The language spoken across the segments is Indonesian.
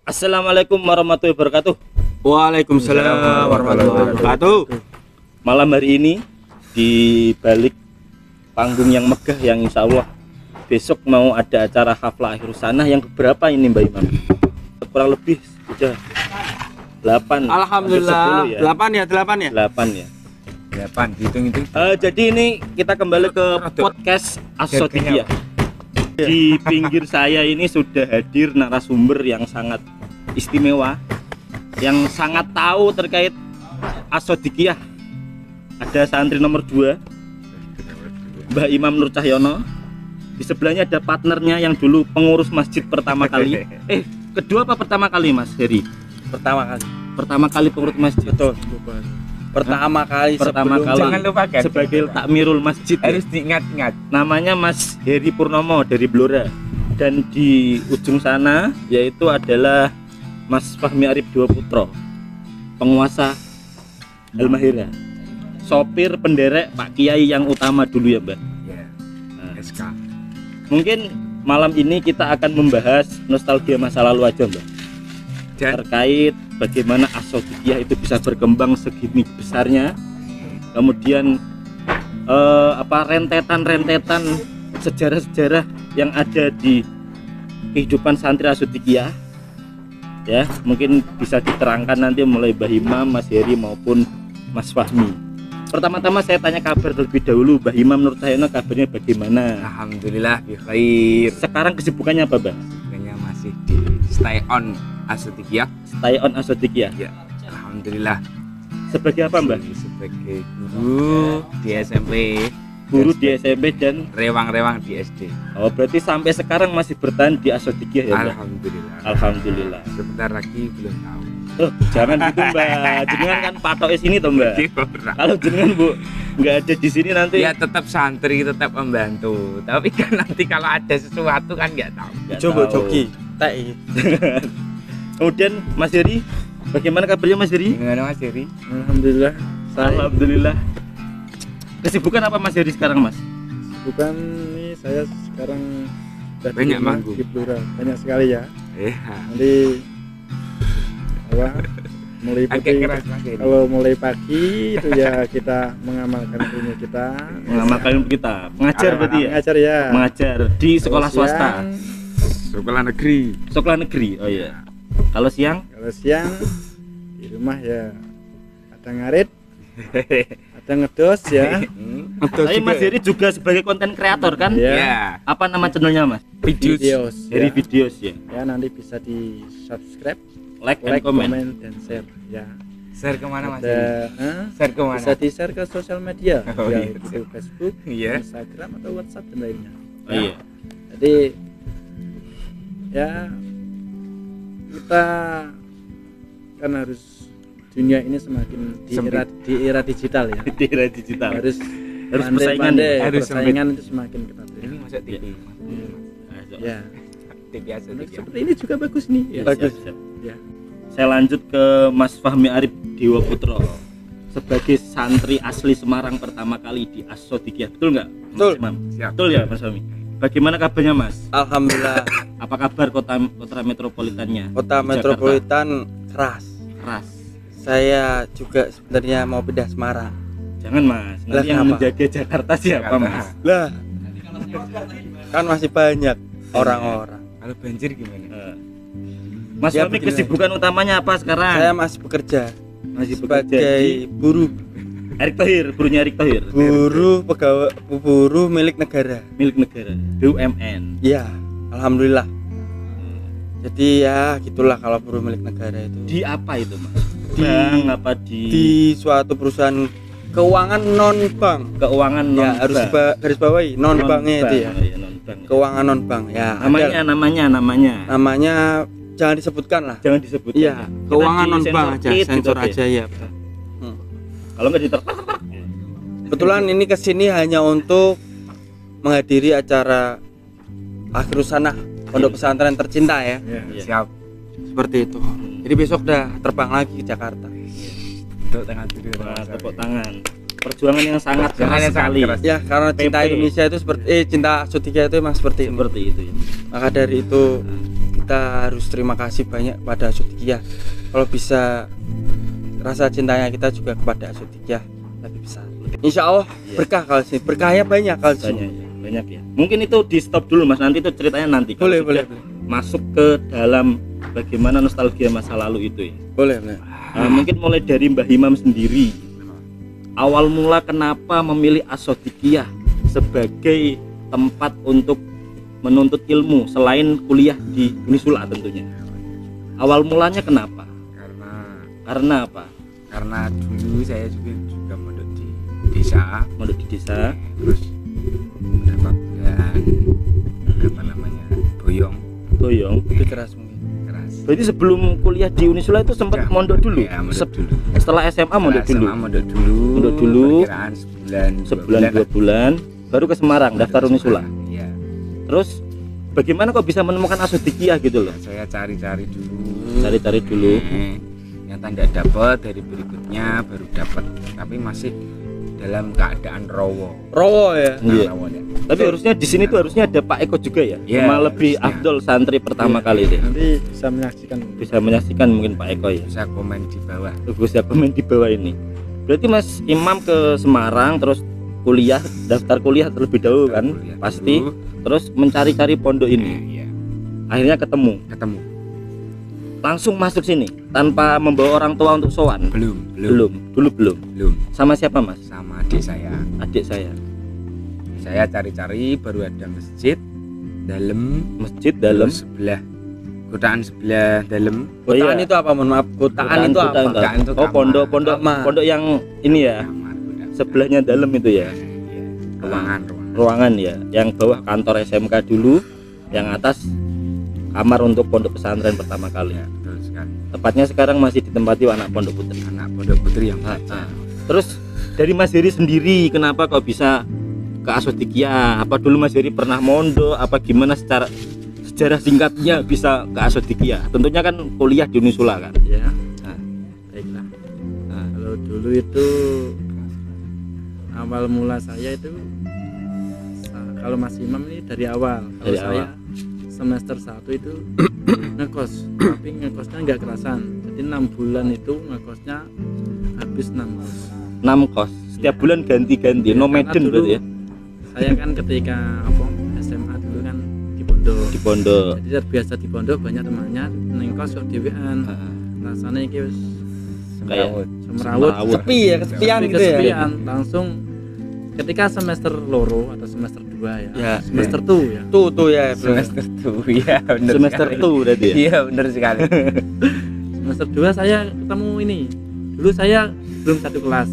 Assalamualaikum warahmatullahi wabarakatuh. Waalaikumsalam warahmatullahi wabarakatuh. Malam hari ini di balik panggung yang megah yang insya Allah besok mau ada acara haflah akhir sanah yang keberapa ini Mbak Imam? Kurang lebih sudah 8. Alhamdulillah. 10 ya. 8 ya. 8 ya. 8 dihitung-hitung. Jadi ini kita kembali ke podcast Asodikiyah. Di pinggir saya ini sudah hadir narasumber yang sangat istimewa, yang sangat tahu terkait Asodikiyah. Ada santri nomor 2 Mbah Imam Nur Cahyono. Di sebelahnya ada partnernya yang dulu pengurus masjid pertama kali. Kedua apa pertama kali Mas Heri? Pertama kali pengurus masjid. Betul. Pertama kali jangan lupa kan sebagai takmirul masjid harus diingat-ingat. Namanya Mas Heri Purnomo dari Blora. Dan di ujung sana yaitu adalah Mas Fahmi Arif Dua Putro, penguasa Halmahera, sopir penderek Pak Kiai yang utama dulu ya Mbak. Ya. SK. Mungkin malam ini kita akan membahas nostalgia masa lalu aja Mbak, terkait bagaimana Asodikiyah itu bisa berkembang segini besarnya, kemudian rentetan sejarah-sejarah yang ada di kehidupan santri Asodikiyah ya, mungkin bisa diterangkan nanti mulai Mbah Imam, Mas Heri maupun Mas Fahmi. Pertama-tama saya tanya kabar terlebih dahulu, Mbah Imam Nur Cahyono kabarnya bagaimana? Alhamdulillah bikhair. Sekarang kesibukannya apa Mbah? Kayaknya masih di stay on Asodikiyah. Stay on Asodikiyah. Ya, alhamdulillah. Sebagai apa Mbah? Sebagai guru di SMP. Guru di SMP dan rewang-rewang di SD. Oh, berarti sampai sekarang masih bertahan di Asodikiyah ya Mbah? Alhamdulillah. Alhamdulillah. Sebentar lagi belum tahu. Jangan gitu Mbak. Jenengan kan patoknya sini toh Mbak. Kalau jenengan Bu nggak ada di sini nanti. Ya tetap santri, tetap membantu. Tapi kan nanti kalau ada sesuatu kan nggak tahu. Coba joki. Kemudian Mas Heri, bagaimana kabarnya Mas Heri? Gimana Mas Heri? Alhamdulillah. Alhamdulillah. Kesibukan apa Mas Heri sekarang Mas? Bukan nih, saya sekarang Banyak manggung di Blora, banyak sekali ya. Iya. Nanti mulai pagi, kalau mulai pagi itu ya kita mengamalkan ilmu kita. Mengamalkan ilmu kita. Mengajar berarti ya? Mengajar ya. Mengajar di sekolah swasta. Sekolah negeri. Sekolah negeri. Oh iya. Kalau siang? Kalau siang di rumah ya ada ngarit, ada ngedos ya. Tapi Mas Heri juga sebagai konten kreator kan? Ya. Apa nama channelnya Mas? Videos. Heri Ya. Videos ya. Ya nanti bisa di subscribe, Like and comment. dan share ya. Share kemana Mas? Share kemana? Bisa di share ke sosial media, Oh, ya, iya. itu Facebook, Iya. Instagram atau WhatsApp dan lainnya. Oh iya. Jadi ya kita kan harus dunia ini semakin di era digital ya. Di era digital. Harus persaingan pandai, harus persaingan itu semakin ketat. Ini masuk TV. Ya. TV Asodikiyah. Seperti ini juga bagus nih. Ya, Bagus. siap. Ya. Saya lanjut ke Mas Fahmi Arif Dewa Putro sebagai santri asli Semarang pertama kali di Asodikiyah. Betul nggak Mas Betul. Imam? Siap. Betul ya Mas Fahmi? Bagaimana kabarnya Mas? Alhamdulillah. Apa kabar kota metropolitannya? Kota Jakarta? metropolitan keras. Keras. Saya juga sebenarnya mau pindah Semarang. Jangan Mas, nanti Lah, yang kenapa? menjaga Jakarta siapa Mas? Lah, kan masih banyak orang-orang. Kalau banjir gimana? Mas Ya, Fahmi begini. kesibukan utamanya apa sekarang? Saya masih bekerja masih bekerja sebagai di buruh, Erick Thohir, gurunya Erick Thohir, buruh milik negara. milik negara, BUMN. Ya, alhamdulillah. Jadi ya gitulah kalau buruh milik negara itu. Di apa itu Mas? Di- Bank apa Di suatu perusahaan keuangan non bank. keuangan non Ya, harus garis bawahi non banknya itu ya. non-bank. Keuangan non bank. Ya, ada. namanya Namanya jangan disebutkan lah. jangan disebut. Iya, keuangan non bank aja, sensor gitu, aja ya. Kalau nggak Kebetulan ini kesini hanya untuk menghadiri acara akhir sanah pondok pesantren tercinta ya. Iya. Siap. Seperti itu. Jadi besok udah terbang lagi ke Jakarta. Untuk tangan dulu. tepuk tangan. Perjuangan yang sangat Perjuangan keras yang sangat sekali. keras. Ya, karena cinta PP. Indonesia itu seperti cinta Asodikiyah itu emang seperti ini. Seperti itu ya. Maka dari itu kita kita harus terima kasih banyak pada Asodikiyah. Kalau bisa rasa cintanya kita juga kepada Asodikiyah lebih besar. Insya Allah berkah kalau sini, berkahnya banyak kalau sini. Banyak ya. Mungkin itu di stop dulu Mas, nanti itu ceritanya nanti. Kalau Boleh. masuk ke dalam bagaimana nostalgia masa lalu itu ya. Boleh. Mungkin mulai dari Mbah Imam sendiri. Awal mula kenapa memilih Asodikiyah sebagai tempat untuk menuntut ilmu selain kuliah di Unisula tentunya. Awal mulanya kenapa? Karena apa? Karena dulu saya juga mondok di desa, terus beberapa bulan boyong. Lebih keras mungkin. keras. Berarti sebelum kuliah di Unisula itu sempat mondok dulu. Ya, mondok dulu. Setelah SMA mondok dulu. Mondok dulu. Perkiraan sebulan, 2 bulan baru ke Semarang daftar Unisula. Iya. Terus bagaimana kok bisa menemukan Asodikiyah gitu loh? Saya cari-cari dulu. Ternyata nggak dapat, dari berikutnya baru dapat, tapi masih dalam keadaan Rowo ya. Iya. Rawo ya. Tapi harusnya di sini tuh harusnya ada Pak Eko juga ya. Iya, Cuma lebih harusnya. afdol santri pertama kali deh. Nanti bisa menyaksikan. Bisa menyaksikan mungkin Pak Eko ya. Bisa komen di bawah. Bisa komen di bawah ini. Berarti Mas Imam ke Semarang terus kuliah, daftar kuliah terlebih dahulu kan? Kuliah Pasti. dulu. Terus mencari-cari pondok ini. Iya. Akhirnya ketemu. Langsung masuk sini tanpa membawa orang tua untuk sowan. Belum. Dulu belum. Sama siapa Mas? Sama adik saya. Adik saya. Saya cari-cari baru ada masjid dalam, Dalam. sebelah kotaan sebelah dalam. Kotaan iya. itu apa? Mohon maaf. Kotaan itu apa? Kotaan itu Oh, kamar. pondok yang ini ya. Kamar, kotaan. Sebelahnya dalam itu ya. Iya. Ruangan. Ruangan ya. Yang bawah kantor SMK dulu, yang atas kamar untuk pondok pesantren pertama kali. Ya, betul sekali. Tepatnya sekarang masih ditempati anak pondok putri. Anak pondok putri yang belajar. Terus dari Mas Heri sendiri kenapa kok bisa ke Asodikiyah? Apa dulu Mas Heri pernah mondok? Apa gimana secara sejarah singkatnya bisa ke Asodikiyah? Tentunya kan kuliah di Unisula kan. Ya. Nah. Baiklah. Nah. Kalau dulu itu awal mula saya itu kalau Mas Imam ini dari awal. Kalau Dari saya awal. semester 1 itu ngekos, tapi ngekosnya nggak kerasan. Jadi 6 bulan itu ngekosnya habis 6 kos. 6 kos. Setiap bulan ganti-ganti. Ya, Nomaden karena dulu berarti ya. Saya kan ketika SMA dulu kan di pondok. Di pondok. Jadi terbiasa di pondok, banyak temannya neng kos kok dhewean. Rasanya iki wis Kayak semrawut. Sepi ya, kesepian Tapi gitu ya. kesepian. Langsung ketika semester loro atau semester 2 ya. Ya. Semester 2 ya. Tuh ya. Semester tuh, ya benar. semester sekali. itu berarti ya. Iya, benar sekali. Semester 2 saya ketemu ini. Dulu saya belum satu kelas.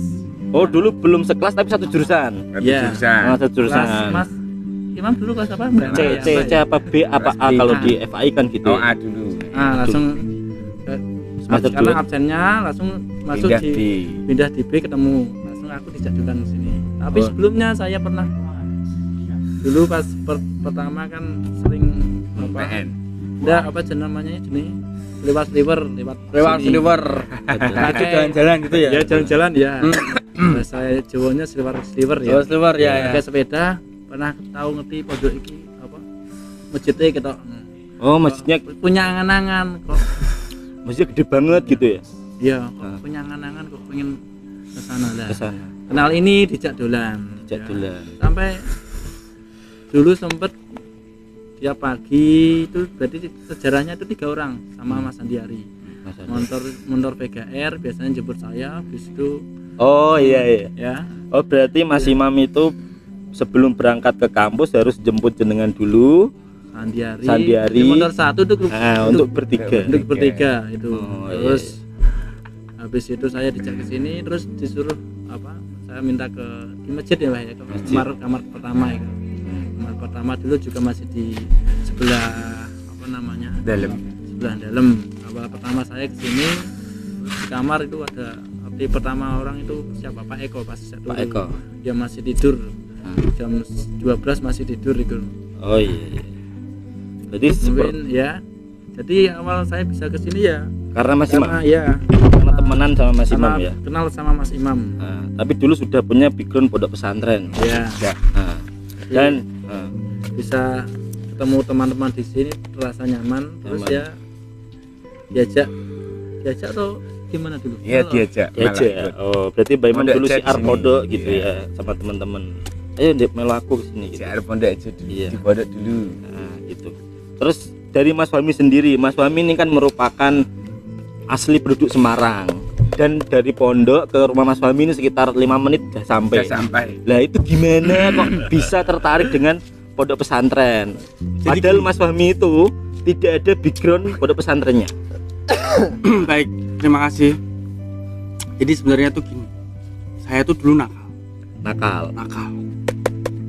Oh, dulu belum sekelas tapi satu jurusan. Iya. Satu jurusan. Kelas Mas Imam dulu kelas apa? Enggak C, tahu C, ya, C apa B apa A Kelas B. kalau di FAI kan gitu. Oh, ya. A dulu. langsung Semester karena dua. absennya langsung masuk Pindah di pindah di B ketemu. Langsung aku dijadwalkan ke sini. Tapi Oh. sebelumnya saya pernah dulu pas pertama kan sering apa? PN. Enggak apa jenis namanya jenis lewat sliver Lewat sini. sliver. Lagi jalan-jalan gitu ya. Ya jalan-jalan ya. Bahasa Jawanya sliver ya. Oh, sliver ya. Pakai sepeda pernah tahu ngerti pojok iki apa? Masjidnya kita Oh, masjidnya punya angan-angan kok. masjidnya gede banget gitu ya. Iya, kok punya angan-angan kok pengen ke sana lah. Ke sana. Kenal ini dijak dolan. Dijak Ya. dolan. Sampai dulu sempet tiap pagi itu berarti sejarahnya itu 3 orang sama Mas Andiari. Mas Andi. Motor VGR biasanya jemput saya, habis itu Oh iya. ya Oh berarti Mas Imam itu sebelum berangkat ke kampus harus jemput jenengan dulu. Sandiari. Di motor 1 itu Untuk bertiga. untuk bertiga itu. Oh, Terus habis itu saya dijak ke sini, terus disuruh apa? Saya minta ke di masjid ya, Pak ya, ke kamar pertama ya. Kamar pertama dulu juga masih di sebelah apa namanya? Dalam. Sebelah dalam. Awal pertama saya ke sini di kamar itu ada di pertama orang itu siapa? Pak Eko pas dulu. Pak Eko. Dia masih tidur. Jam 12 masih tidur itu. Oh iya. Jadi Mungkin ya. Jadi awal saya bisa ke sini ya karena Mas Imam, karena ya karena temenan sama Mas Imam sama ya. kenal sama Mas Imam. Nah, tapi dulu sudah punya background pondok pesantren. Ya. Nah, dan bisa ketemu teman-teman di sini terasa nyaman, terus Nyaman. ya diajak atau gimana dulu? Iya Oh, diajak. Ya malah aja. ikut. Oh, berarti Mbak Imam Pondok dulu aja si di sini. Arpodo gitu Iya. ya sama teman-teman. Ayo Ndek melu aku ke sini gitu. Si Arab pondok aja dulu. Iya. Di pondok dulu. Nah, gitu. Terus dari Mas Fahmi sendiri, Mas Fahmi ini kan merupakan asli penduduk Semarang dan dari pondok ke rumah Mas Fahmi ini sekitar 5 menit udah sampai. Udah sampai. Lah itu gimana kok bisa tertarik dengan pondok pesantren? Padahal Mas Fahmi itu tidak ada background pondok pesantrennya. Baik, terima kasih. Jadi sebenarnya tuh gini, saya tuh dulu nakal.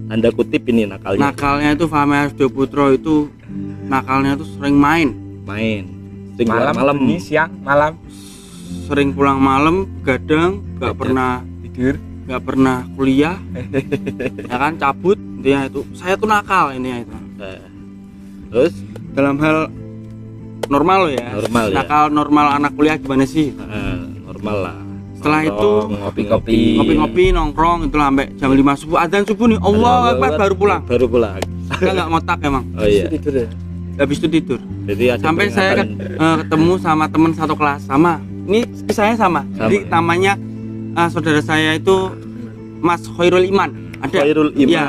Tanda kutip ini nakalnya. Nakalnya itu Fahmi Arjo Putro itu nakalnya tuh sering main, Sering keluar malam. Ini siang, malam sering pulang malam, gadang, nggak pernah tidur. nggak pernah kuliah, ya kan cabut, intinya itu. Saya tuh nakal ini itu. Nah, terus Dalam hal normal loh ya. Normal ya. Nakal normal anak kuliah gimana sih? normal lah. Setelah itu, ngopi-ngopi. Ngopi-ngopi nongkrong itu sampai jam 5 subuh, adzan subuh nih, Allah Akbar, baru pulang. Baru pulang. Kita nggak ngotak emang. Oh iya. tidur ya. Habis itu tidur. Jadi ada Sampai saya ketemu sama teman satu kelas sama. Ini kisahnya sama. Jadi ya? namanya saudara saya itu Mas Khairul Iman. Ada. Khairul Iman. Iya,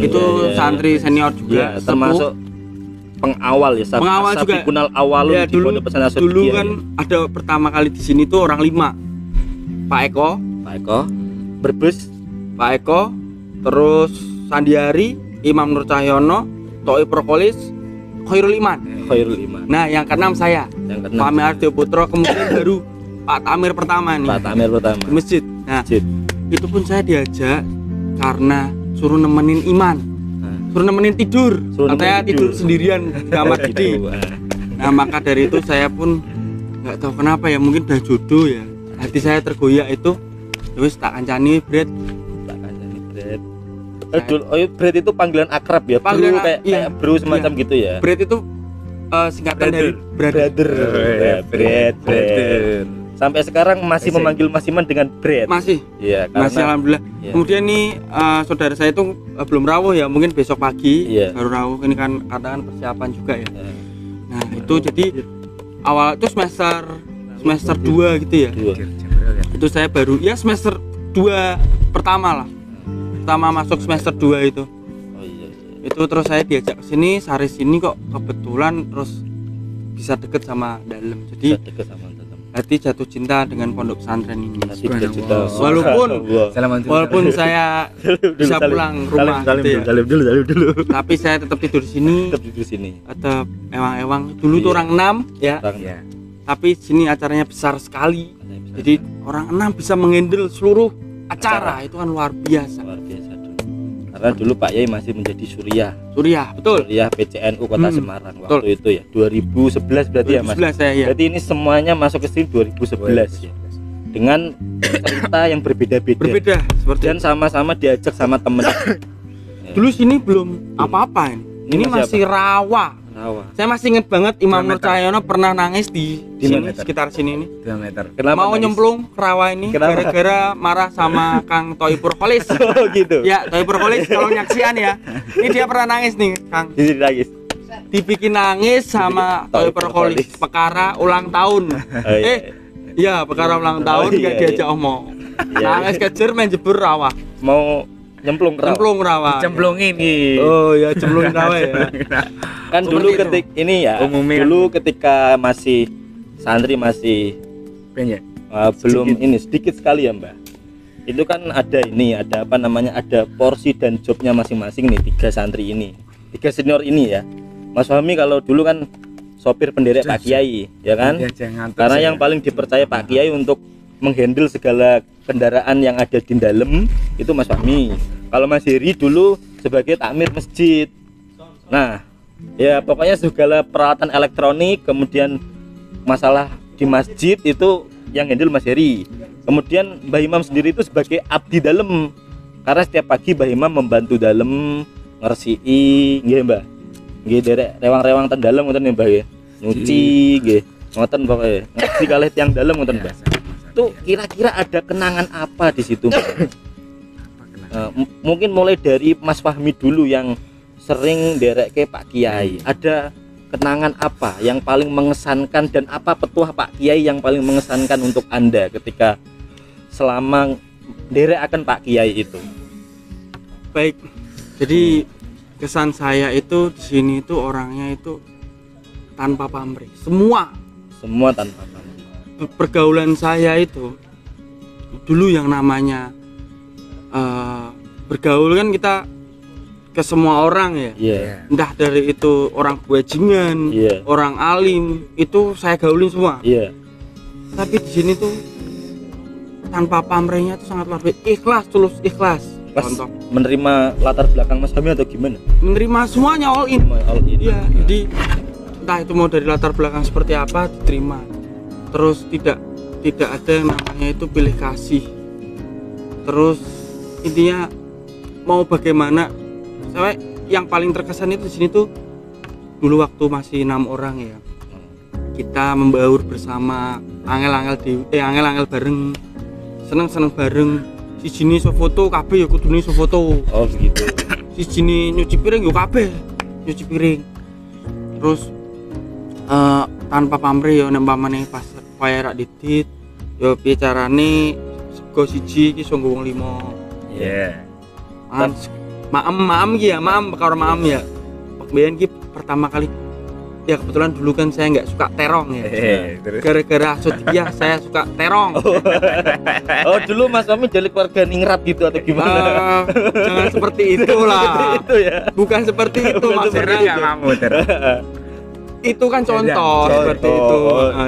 itu Iya, iya. santri senior Iya, juga. termasuk pengawal ya. Pengawal juga. Kunal awalun Ya, di Pondok Pesantren Asodiqiyah. dulu kan ada pertama kali di sini tuh orang 5. Pak Eko, Pak Eko Brebes, Pak Eko, terus Sandiari, Imam Nur Cahyono, Toi Prokolis, Khairul Iman. Khairul Iman. Nah, yang keenam saya, Yang Pak Fahmi Arjo Putro, kemudian baru Pak Tamir pertama nih Pak Tamir pertama. di masjid. Nah, Masjid. itu pun saya diajak karena suruh nemenin Iman, suruh nemenin tidur. Suruh Katanya nemenin tidur tidur. sendirian di kamar Gitu, gede. Nah, maka dari itu saya pun nggak tahu kenapa ya, mungkin udah jodoh ya. Hati saya tergoyak itu. Terus tak kancani Bret. Tak kancani Bret. Bret itu panggilan akrab ya. Panggilan Bro, kayak, iya. kayak bro semacam Iya. gitu ya. Bret itu singkatan dari brother. Bret. Sampai sekarang masih memanggil Mas Iman dengan Bret. Masih, Iya, masih alhamdulillah. Iya. Kemudian nih saudara saya itu belum rawuh ya, mungkin besok pagi Iya. baru rawuh. Ini kan kadang kan persiapan juga ya. Iya. Nah, itu jadi awal itu semester 2 gitu ya. Dua. Itu saya baru ya semester 2 pertama lah. Pertama masuk semester 2 itu. Oh iya. Itu terus saya diajak ke sini, sehari sini kok kebetulan terus bisa deket sama dalam. Jadi Bisa deket sama teman. hati jatuh cinta dengan pondok pesantren ini. Walaupun saya bisa pulang rumah gitu ya. Salim dulu. Tapi saya tetap tidur di sini, Tetap di sini. tetap ewang-ewang. Dulu tuh Iya. orang 6 ya, Iya. tapi sini acaranya besar sekali. Jadi orang 6 bisa menghandle seluruh acara. Itu kan luar biasa. Luar biasa dulu. Karena dulu Pak Yai masih menjadi Suriah Betul. Suriah PCNU Kota Semarang betul. waktu itu ya 2011 berarti ya Mas. 2011 saya ya. Berarti ini semuanya masuk ke sini 2011 ya. Dengan cerita yang berbeda-beda. Berbeda seperti Dan sama-sama diajak sama temen. dulu sini belum apa-apa ini. Ini masih rawa. Rawa. Saya masih inget banget Imam 2 Nur meter. Cahyono pernah nangis di sini, meter. sekitar sini ini. 2 meter. Kenapa Mau nangis? nyemplung ke rawa ini Kenapa? gara-gara marah sama Kang Toipur Kholis. Oh gitu. Ya, Toipur Kholis kalau nyaksian ya. Ini dia pernah nangis nih, Kang. Jadi nangis. Dibikin nangis sama Toipur Kholis perkara ulang tahun. Oh, iya. Ya, perkara ulang tahun iya, nggak diajak omong. Iya. Nangis kejer main jebur rawa. Mau nyemplung ke rawa. Nyemplung rawa. Cemplungin nih. Oh ya, cemplungin rawa ya. Kan Seperti dulu itu. ini ya. Umumnya. Dulu ketika masih santri masih Banyak. belum ini sedikit sekali ya Mbak. Itu kan ada ini, ada apa namanya, ada porsi dan jobnya masing-masing nih 3 santri ini, 3 senior ini ya. Mas Fahmi kalau dulu kan sopir penderek Pak Kiai ya kan, Iya, jangan karena terus yang ya. paling dipercaya Pak Kiai untuk menghandle segala kendaraan yang ada di dalam itu Mas Fahmi. Kalau Mas Heri dulu sebagai takmir masjid. Nah ya pokoknya segala peralatan elektronik, kemudian masalah di masjid itu yang handle Mas Heri. Kemudian Mbah Imam sendiri itu sebagai abdi dalam, karena setiap pagi Mbah Imam membantu dalam ngersii nggih Mbah, nggih derek rewang-rewang ten dalam ngoten nggih Mbah ya, nyuci nggih ngoten pokoke ngaji kalih tiyang dalam ngoten Mbah. Itu kira-kira ada kenangan apa di situ Mbah? Mungkin mulai dari Mas Fahmi dulu yang sering derek ke Pak Kiai. Ada kenangan apa yang paling mengesankan dan apa petuah Pak Kiai yang paling mengesankan untuk Anda ketika selama derek akan Pak Kiai itu? Baik. Jadi kesan saya itu di sini itu orangnya itu tanpa pamrih. Semua Tanpa pamrih. Pergaulan saya itu dulu yang namanya bergaul kan kita ke semua orang ya. Iya. Entah dari itu orang bajingan, Iya. orang alim, itu saya gaulin semua. Iya. Tapi di sini tuh tanpa pamrihnya itu sangat luar biasa. Ikhlas, tulus ikhlas. Pas Contoh, menerima latar belakang Mas Fahmi atau gimana? menerima semuanya all in. All in. Iya, jadi entah itu mau dari latar belakang seperti apa diterima. Terus tidak ada yang namanya itu pilih kasih. Terus intinya mau bagaimana, sampai yang paling terkesan itu di sini tuh dulu waktu masih 6 orang ya, kita membaur bersama, angel-angel bareng, seneng bareng. Si sini so foto kabeh ya kudune so foto. Oh begitu. Si sini nyuci piring yo kabeh nyuci piring. Terus tanpa pamrih yo nempamane pas kaya rak didit yo piye carane sego siji iki iso nggo wong 5. Iya. Maem iki ya, karo maem ya. Mbiyen iki pertama kali ya kebetulan dulu kan saya nggak suka terong ya. Terus Gara-gara Asodikiyah saya suka terong. Oh dulu Mas Fahmi jadi keluarga ningrat gitu atau gimana? Jangan seperti itulah. Itu ya. Bukan seperti itu Bukan maksudnya. Terus nggak mau terus. Itu kan contoh seperti itu.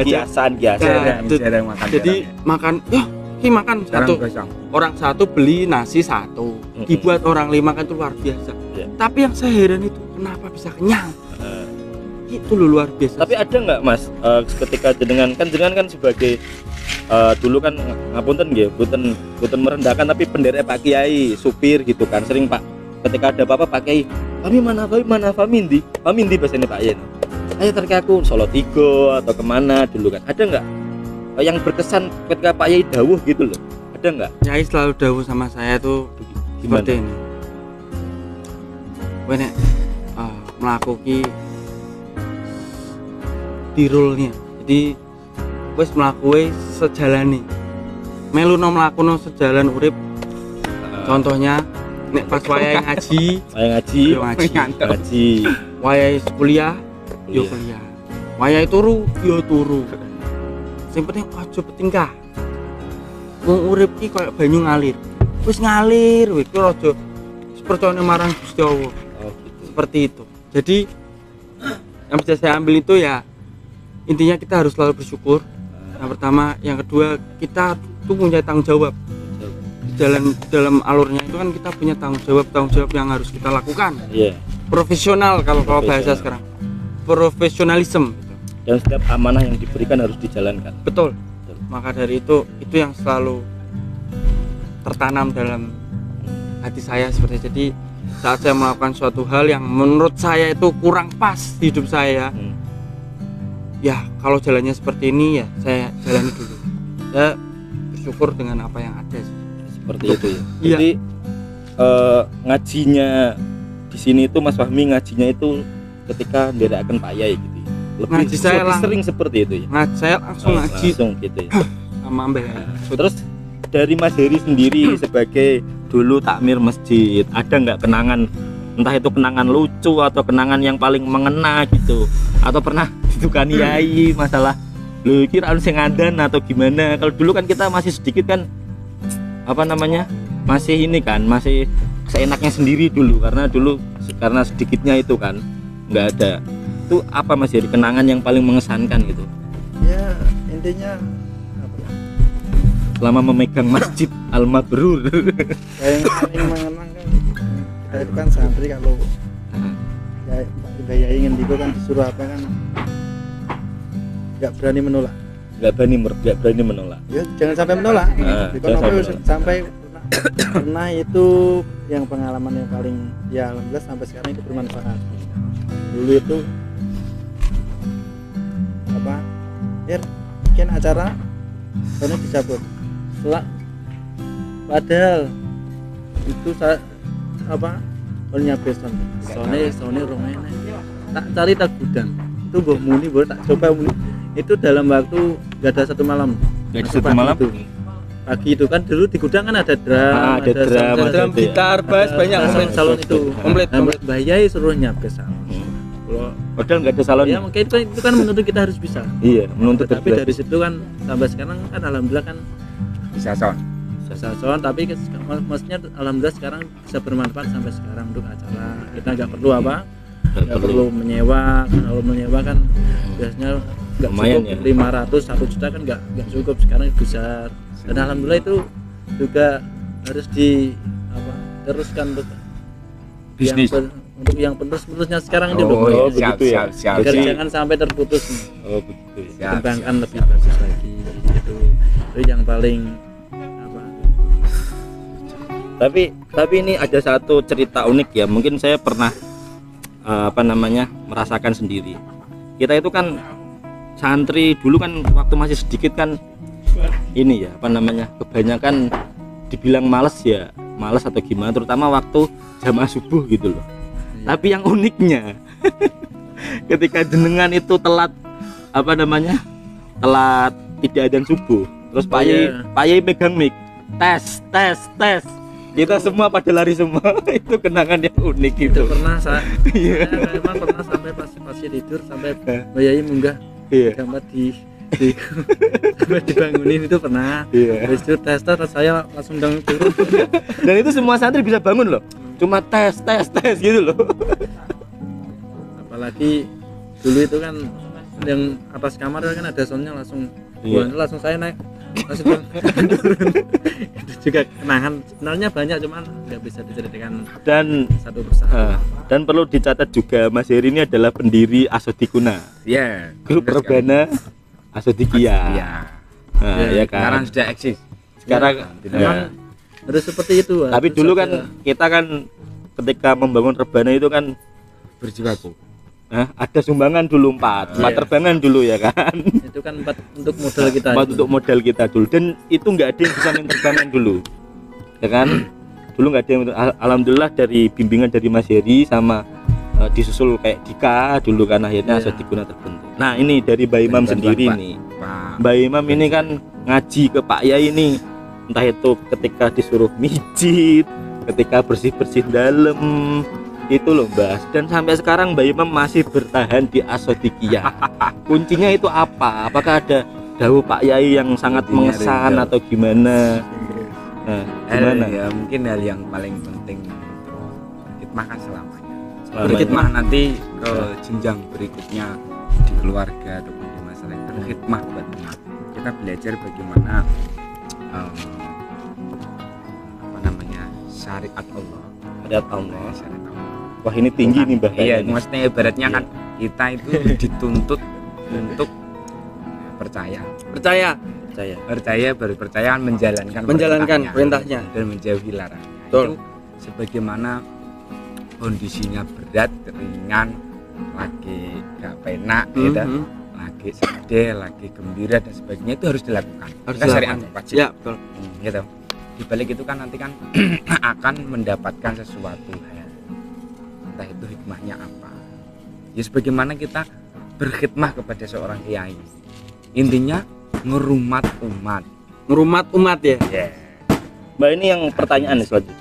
Kiasan. Jarang makan. Jadi makan, ya ini makan satu. Orang satu beli nasi satu, dibuat orang 5 kan itu luar biasa. Iya. Tapi yang saya heran itu kenapa bisa kenyang? Itu loh luar biasa. Tapi ada nggak Mas ketika jenengan kan sebagai dulu kan ngapunten nggih, boten merendahkan tapi penderek Pak Kiai, supir gitu kan sering Pak. Ketika ada apa-apa Pak Kiai, Fahmi ndi bahasane Pak Yen. Ayo tarik aku Solo Tigo atau kemana dulu kan. Ada nggak yang berkesan ketika Pak Yai dawuh gitu loh? Ada nggak? Yai selalu dawuh sama saya tuh seperti ini. Kowe nek mlakuki dirulnya. Jadi wis mlakuke sejalane. Meluno mlakuno sejalan urip. Contohnya nek pas wayahe ngaji, yo ngaji. Wayahe kuliah, yo kuliah. Wayahe turu, yo turu. Sing penting aja betingkah. Wong urip ki koyo banyu ngalir. Wis ngalir, wis kowe aja percaya marang Gusti Allah. Oh, gitu. Seperti itu. Jadi yang bisa saya ambil itu ya intinya kita harus selalu bersyukur. Yang pertama, yang kedua kita tuh punya tanggung jawab. Dalam alurnya itu kan kita punya tanggung jawab yang harus kita lakukan. Iya. Profesional kalau bahasa sekarang. Profesionalisme gitu. Dan setiap amanah yang diberikan harus dijalankan. Betul. Maka dari itu yang selalu tertanam dalam hati saya seperti itu. Jadi saat saya melakukan suatu hal yang menurut saya itu kurang pas di hidup saya, ya kalau jalannya seperti ini ya saya jalani dulu. Saya bersyukur dengan apa yang ada. Seperti itu ya. Iya. Jadi ngajinya di sini itu Mas Fahmi ngajinya itu ketika nderaken Pak Yai gitu. Ngaji saya lebih sering seperti itu ya. Ngaji saya langsung ngaji langsung gitu ya. sama Mbah Yai. Terus dari Mas Heri sendiri sebagai dulu takmir masjid, ada nggak kenangan, entah itu kenangan lucu atau kenangan yang paling mengena gitu, atau pernah ditukani yai masalah lu kira sing ngadan atau gimana? Kalau dulu kan kita masih sedikit kan, apa namanya, masih ini kan, masih seenaknya sendiri dulu karena sedikitnya itu kan nggak ada. Itu apa Mas Heri kenangan yang paling mengesankan gitu? Ya intinya Selama memegang Masjid Al-Mabrur. yang paling mengenang kan kita itu kan santri, kalau ya Mbak Yai ingin itu kan disuruh apa kan nggak berani menolak. Nggak berani menolak. Ya jangan sampai menolak. Sampai pernah itu yang pengalaman yang paling ya alhamdulillah sampai sekarang itu bermanfaat. Dulu itu apa? Bikin acara soalnya dicabut. Padahal itu nyampe soalnya rumahnya tak cari tak gudang itu gue muni baru tak coba muni itu dalam waktu nggak ada satu malam. Nggak ada satu malam? itu. Pagi itu kan dulu di gudang kan ada drum, ada drum, drum, gitar, bass, banyak salon itu komplit. Bayai suruh nyampe salon. Kalau padahal nggak ada salon. ya mungkin itu kan menuntut kita harus bisa. Iya, menuntut Tapi dari situ kan sampai sekarang kan alhamdulillah kan Bisa son. sound tapi maksudnya alhamdulillah sekarang bisa bermanfaat sampai sekarang untuk acara. Kita nggak perlu nggak perlu menyewa. Kalau menyewa kan biasanya nggak Lumayan cukup ya. 500 1 juta kan nggak cukup, sekarang besar. Dan alhamdulillah itu juga harus teruskan untuk Bisnis. untuk yang penerusnya sekarang ini Oh, loh. siap, begitu ya. siap. Agar Jadi- jangan sampai terputus nih. Oh betul. Siap, Kembangkan siap, lebih siap, bagus siap. lagi gitu. Itu yang paling Tapi ini ada satu cerita unik ya. Mungkin saya pernah merasakan sendiri. Kita itu kan santri dulu kan waktu masih sedikit kan ini ya kebanyakan dibilang malas atau gimana, terutama waktu jamaah subuh gitu loh. Tapi yang uniknya ketika jenengan itu telat tidak adzan subuh, terus Pak Yai megang mic, tes kita semua pada lari semua. Itu kenangan yang unik itu gitu. pernah saya Iya. memang pernah sampai pas tidur sampai Bayai munggah Iya. gambar di sampai dibangunin itu pernah. Iya. Habis itu tes terus saya langsung turun. Dan itu semua santri bisa bangun loh, cuma tes gitu loh. Apalagi dulu itu kan yang atas kamar kan ada soundnya langsung. Iya. Wah, langsung saya naik langsung turun. Itu juga kenangan sebenarnya banyak, cuman nggak bisa diceritakan Dan satu persatu. dan perlu dicatat juga Mas Heri ini adalah pendiri Asodikuna, Iya. grup benar sekali. Rebana Asodikia. Iya. Nah, ya Sekarang kan. sudah eksis. Sekarang Memang harus seperti itu. tapi harus dulu ada- kan kita kan ketika membangun Rebana itu kan Berjibaku. ada sumbangan dulu 4 terbangan dulu ya kan. itu kan 4 untuk modal kita. 4 itu. untuk modal kita dulu, dan itu nggak ada yang bisa main terbangan dulu ya kan. Dulu nggak ada yang, alhamdulillah dari bimbingan dari Mas Heri sama disusul kayak Dika dulu kan, akhirnya Iya. Asodikuna terbentuk. Nah ini dari Mbak Imam Dan sendiri Pak. nih. Pak. Mbak Imam ini kan ngaji ke Pak Yai ini, entah itu ketika disuruh mijit, ketika bersih-bersih dalam itu loh Mbak. Dan sampai sekarang Mbak Imam masih bertahan di Asodikia. Kuncinya itu apa? Apakah ada dawuh Pak Yai yang sangat Intinya mengesan rindu. atau gimana? Nah, gimana? Ya mungkin hal yang paling penting untuk berkhidmah kan selamanya. Selamanya. Berkhidmah nanti ke jenjang berikutnya di keluarga ataupun di masyarakat. Berkhidmah buat umat. Kita belajar bagaimana syariat Allah. Lihat Allah. Syariat Allah. Wah ini tinggi nih Mbak. Iya, kayaknya. maksudnya ibaratnya kan kita itu dituntut untuk percaya baru percaya kan menjalankan perintahnya dan menjauhi larangan. Betul. Itu sebagaimana kondisinya berat, ringan, lagi gak penak, gitu, lagi sedih, lagi gembira dan sebagainya itu harus dilakukan. Harus Kan syariat dilakukan. wajib. Ya betul. Gitu. Di balik itu kan nanti kan akan mendapatkan sesuatu hal. Entah itu hikmahnya apa. Ya sebagaimana kita berkhidmah kepada seorang kiai. Intinya ngerumat umat. Ngerumat umat ya. Yeah. Mbak ini yang pertanyaan nih selanjutnya.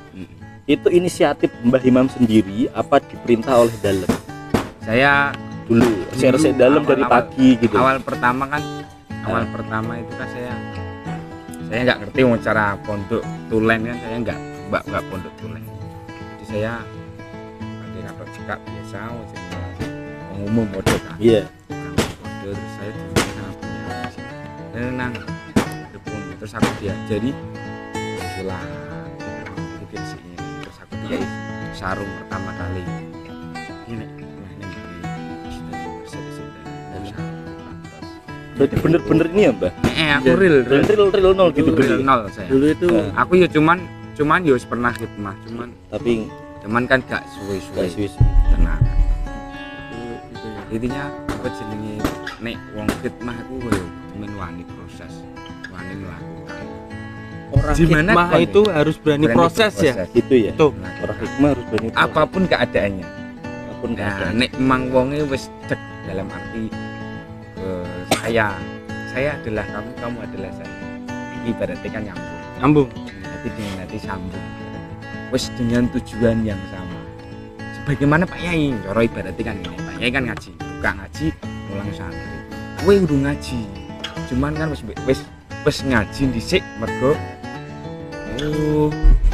Itu inisiatif Mbah Imam sendiri apa diperintah oleh dalam? Saya Dulu share dalam dari awal- pagi gitu. awal pertama itu kan saya nggak ngerti mau cara pondok tulen kan, saya nggak pondok tulen. Jadi saya pakai kapal cekak biasa, umum model kan. Iya. Model terus saya dibimbing sama punya nang depan, terus aku diajari sholat bikin sini, terus aku dia sarung pertama kali ini Berarti bener-bener ini ya Mbah? aku real Real nol gitu real bener. nol saya. Dulu itu Aku ya cuman ya wis pernah khidmah, Tapi cuman kan gak gak suwe-suwe Swiss. tenang. itu ya. Intinya apa jenenge nek wong khidmah aku yo men wani proses, wani melakukan. Orang Gimana hikmah kon- itu harus berani proses ya. Gitu ya. Tuh. Orang hikmah harus banyak apapun keadaannya. apapun Nah, keadaan. nek emang wonge wis cek dalam arti saya adalah kamu, kamu adalah saya. Ini ibaratnya kan nyambung. Hati dengan hati sambung. Wis dengan tujuan yang sama. Sebagaimana Pak Yai, cara ibaratnya kan ini. Pak Yai kan ngaji, buka ngaji, mulang santri. Kowe udah ngaji. Cuman kan wis ngaji dhisik mergo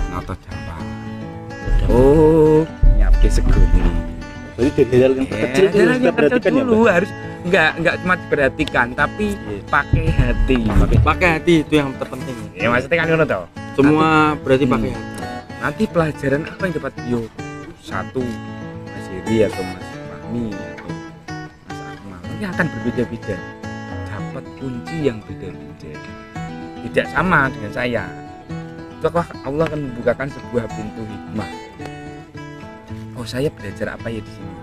nata dampang. Nyapke segoni. Jadi dari hal yang terkecil itu harus kita perhatikan ya, dulu Mbak? harus enggak cuma diperhatikan tapi Iya. pakai hati. Pakai hati itu yang terpenting. Ya maksudnya kan ngono toh. Semua berarti pakai Hmm. hati. Nanti pelajaran apa yang dapat satu Mas Iri atau Mas Fahmi atau Mas Akmal ini akan berbeda-beda, dapat kunci yang beda-beda, tidak sama dengan saya. Itu Allah akan membukakan sebuah pintu hikmah. Oh, saya belajar apa ya di sini?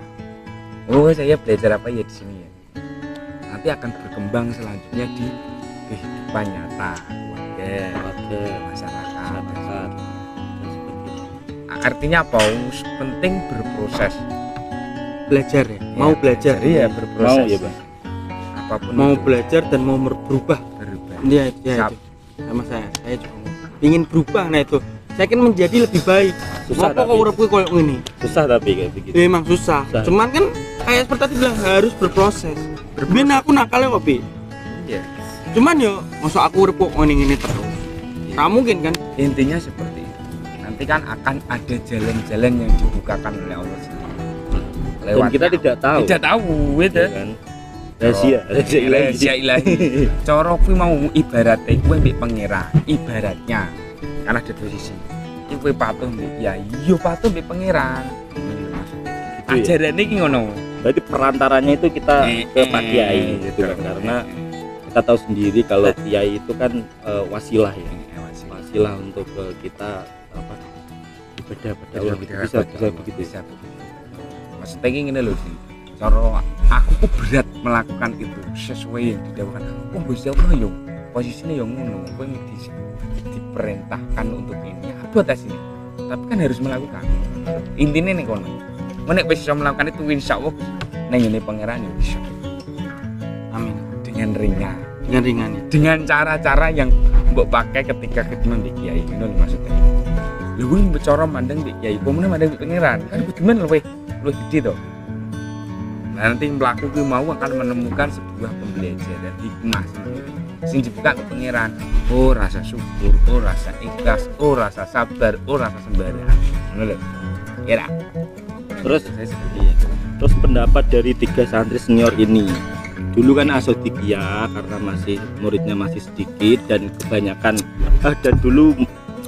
Oh, saya belajar apa ya di sini ya? Nanti akan berkembang selanjutnya di kehidupan nyata, keluarga, masyarakat. Artinya apa? Penting berproses. Belajar ya. Mau belajar. Iya, berproses. Mau ya, Bang. Apapun Mau itu, belajar dan mau berubah. berubah. Iya, ya, Siap. itu. Sama saya juga mau. Ingin berubah, nah itu. Saya kan menjadi lebih baik. Susah Apa kok tapi. uripku koyo ngene? Susah tapi kayak begitu. Ya, emang susah. Susah. Cuman kan kayak seperti tadi bilang harus berproses. Biar aku nakalnya kok, Bi. Iya. Cuman yo, masa aku urip kok ngene terus. Nggak mungkin kan? Intinya seperti itu. Nanti kan akan ada jalan-jalan yang dibukakan oleh Allah sendiri. Dan kita tidak tahu. Tidak tahu, itu. Ya kan? Rahasia ilahi. Rahasia ilahi. Cara kuwi mau ibaratnya kuwi mbek pangeran. Ibaratnya kan ada dua sisi. Iki kuwi patuh mbek kiai, yo patuh mbek pangeran. Gitu ya. Ajaran iki ngono. Berarti perantaranya itu kita ke Pak Kiai gitu kan, karena kita tahu sendiri kalau Kiai itu kan wasilah ya, wasilah untuk kita apa ibadah pada Allah gitu. Bisa begitu ya. Maksudnya ini ngene lho sih. Cara aku kok berat melakukan itu sesuai yang didawuhkan. Oh Gusti Allah yo posisinya yo ngono, kowe diperintahkan untuk ini. Apa atas ini? Tapi kan harus melakukan. Intinya nih kono. Nek wis bisa melakukan itu insyaallah nang ngene pangeran yo bisa. Amin. Dengan ringan. Dengan ringan ya. Dengan cara-cara yang mbok pakai ketika ketemu mbek kiai ngono lho maksudnya. Lha kuwi bicara mandang mbek kiai, pomene mandang mbek pangeran. Kan kudu luwih gede to. Nah, nanti pelaku kuwi mau akan menemukan sebuah pembelajaran hikmah sendiri. Sing dibuka ke pangeran. Oh, rasa syukur, oh rasa ikhlas, oh rasa sabar, oh rasa sembarangan. Ngono lho. Kira. Terus Saya seperti itu. terus pendapat dari 3 santri senior ini. Dulu kan Asodikia karena muridnya masih sedikit dan kebanyakan dan dulu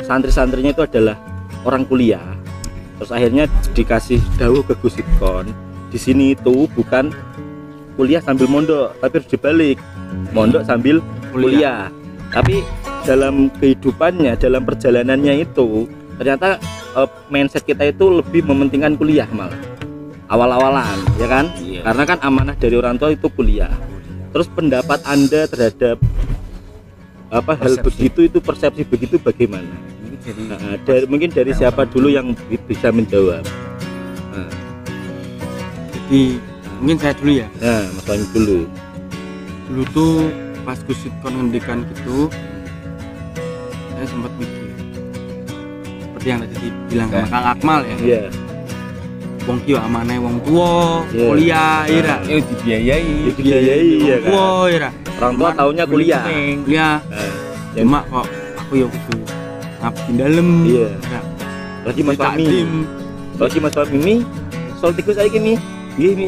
santri-santrinya itu adalah orang kuliah. Terus akhirnya dikasih dawuh ke Gus Itkon, di sini itu bukan kuliah sambil mondok, tapi harus dibalik. Mondok sambil kuliah. Tapi dalam kehidupannya, dalam perjalanannya itu ternyata mindset kita itu lebih mementingkan kuliah malah. Awal-awalan, ya kan? Iya. Karena kan amanah dari orang tua itu kuliah. Terus pendapat Anda terhadap apa hal Persepsi. begitu itu persepsi begitu bagaimana? Ini jadi Mungkin dari siapa dulu yang bisa menjawab? Nah, Jadi mungkin saya dulu ya. Mas Fahmi dulu. Dulu tuh pas Gus Itkon ngendikan gitu, saya sempat mikir. Seperti yang tadi dibilang sama Kang Akmal ya. Iya. Wong ki yo amanah wong tua, Iya. kuliah ya ra. dibiayai. Dibiayai ya Wong tua kan. ya ra. Orang tua taunya kuliah. Kuliah. Nah, Cuma kok aku yo kudu ngabdi dalem. Iya. Ya. lagi Mas Fahmi. Takdim. Lagi Mas Fahmi mi soal tikus saiki mi. Gini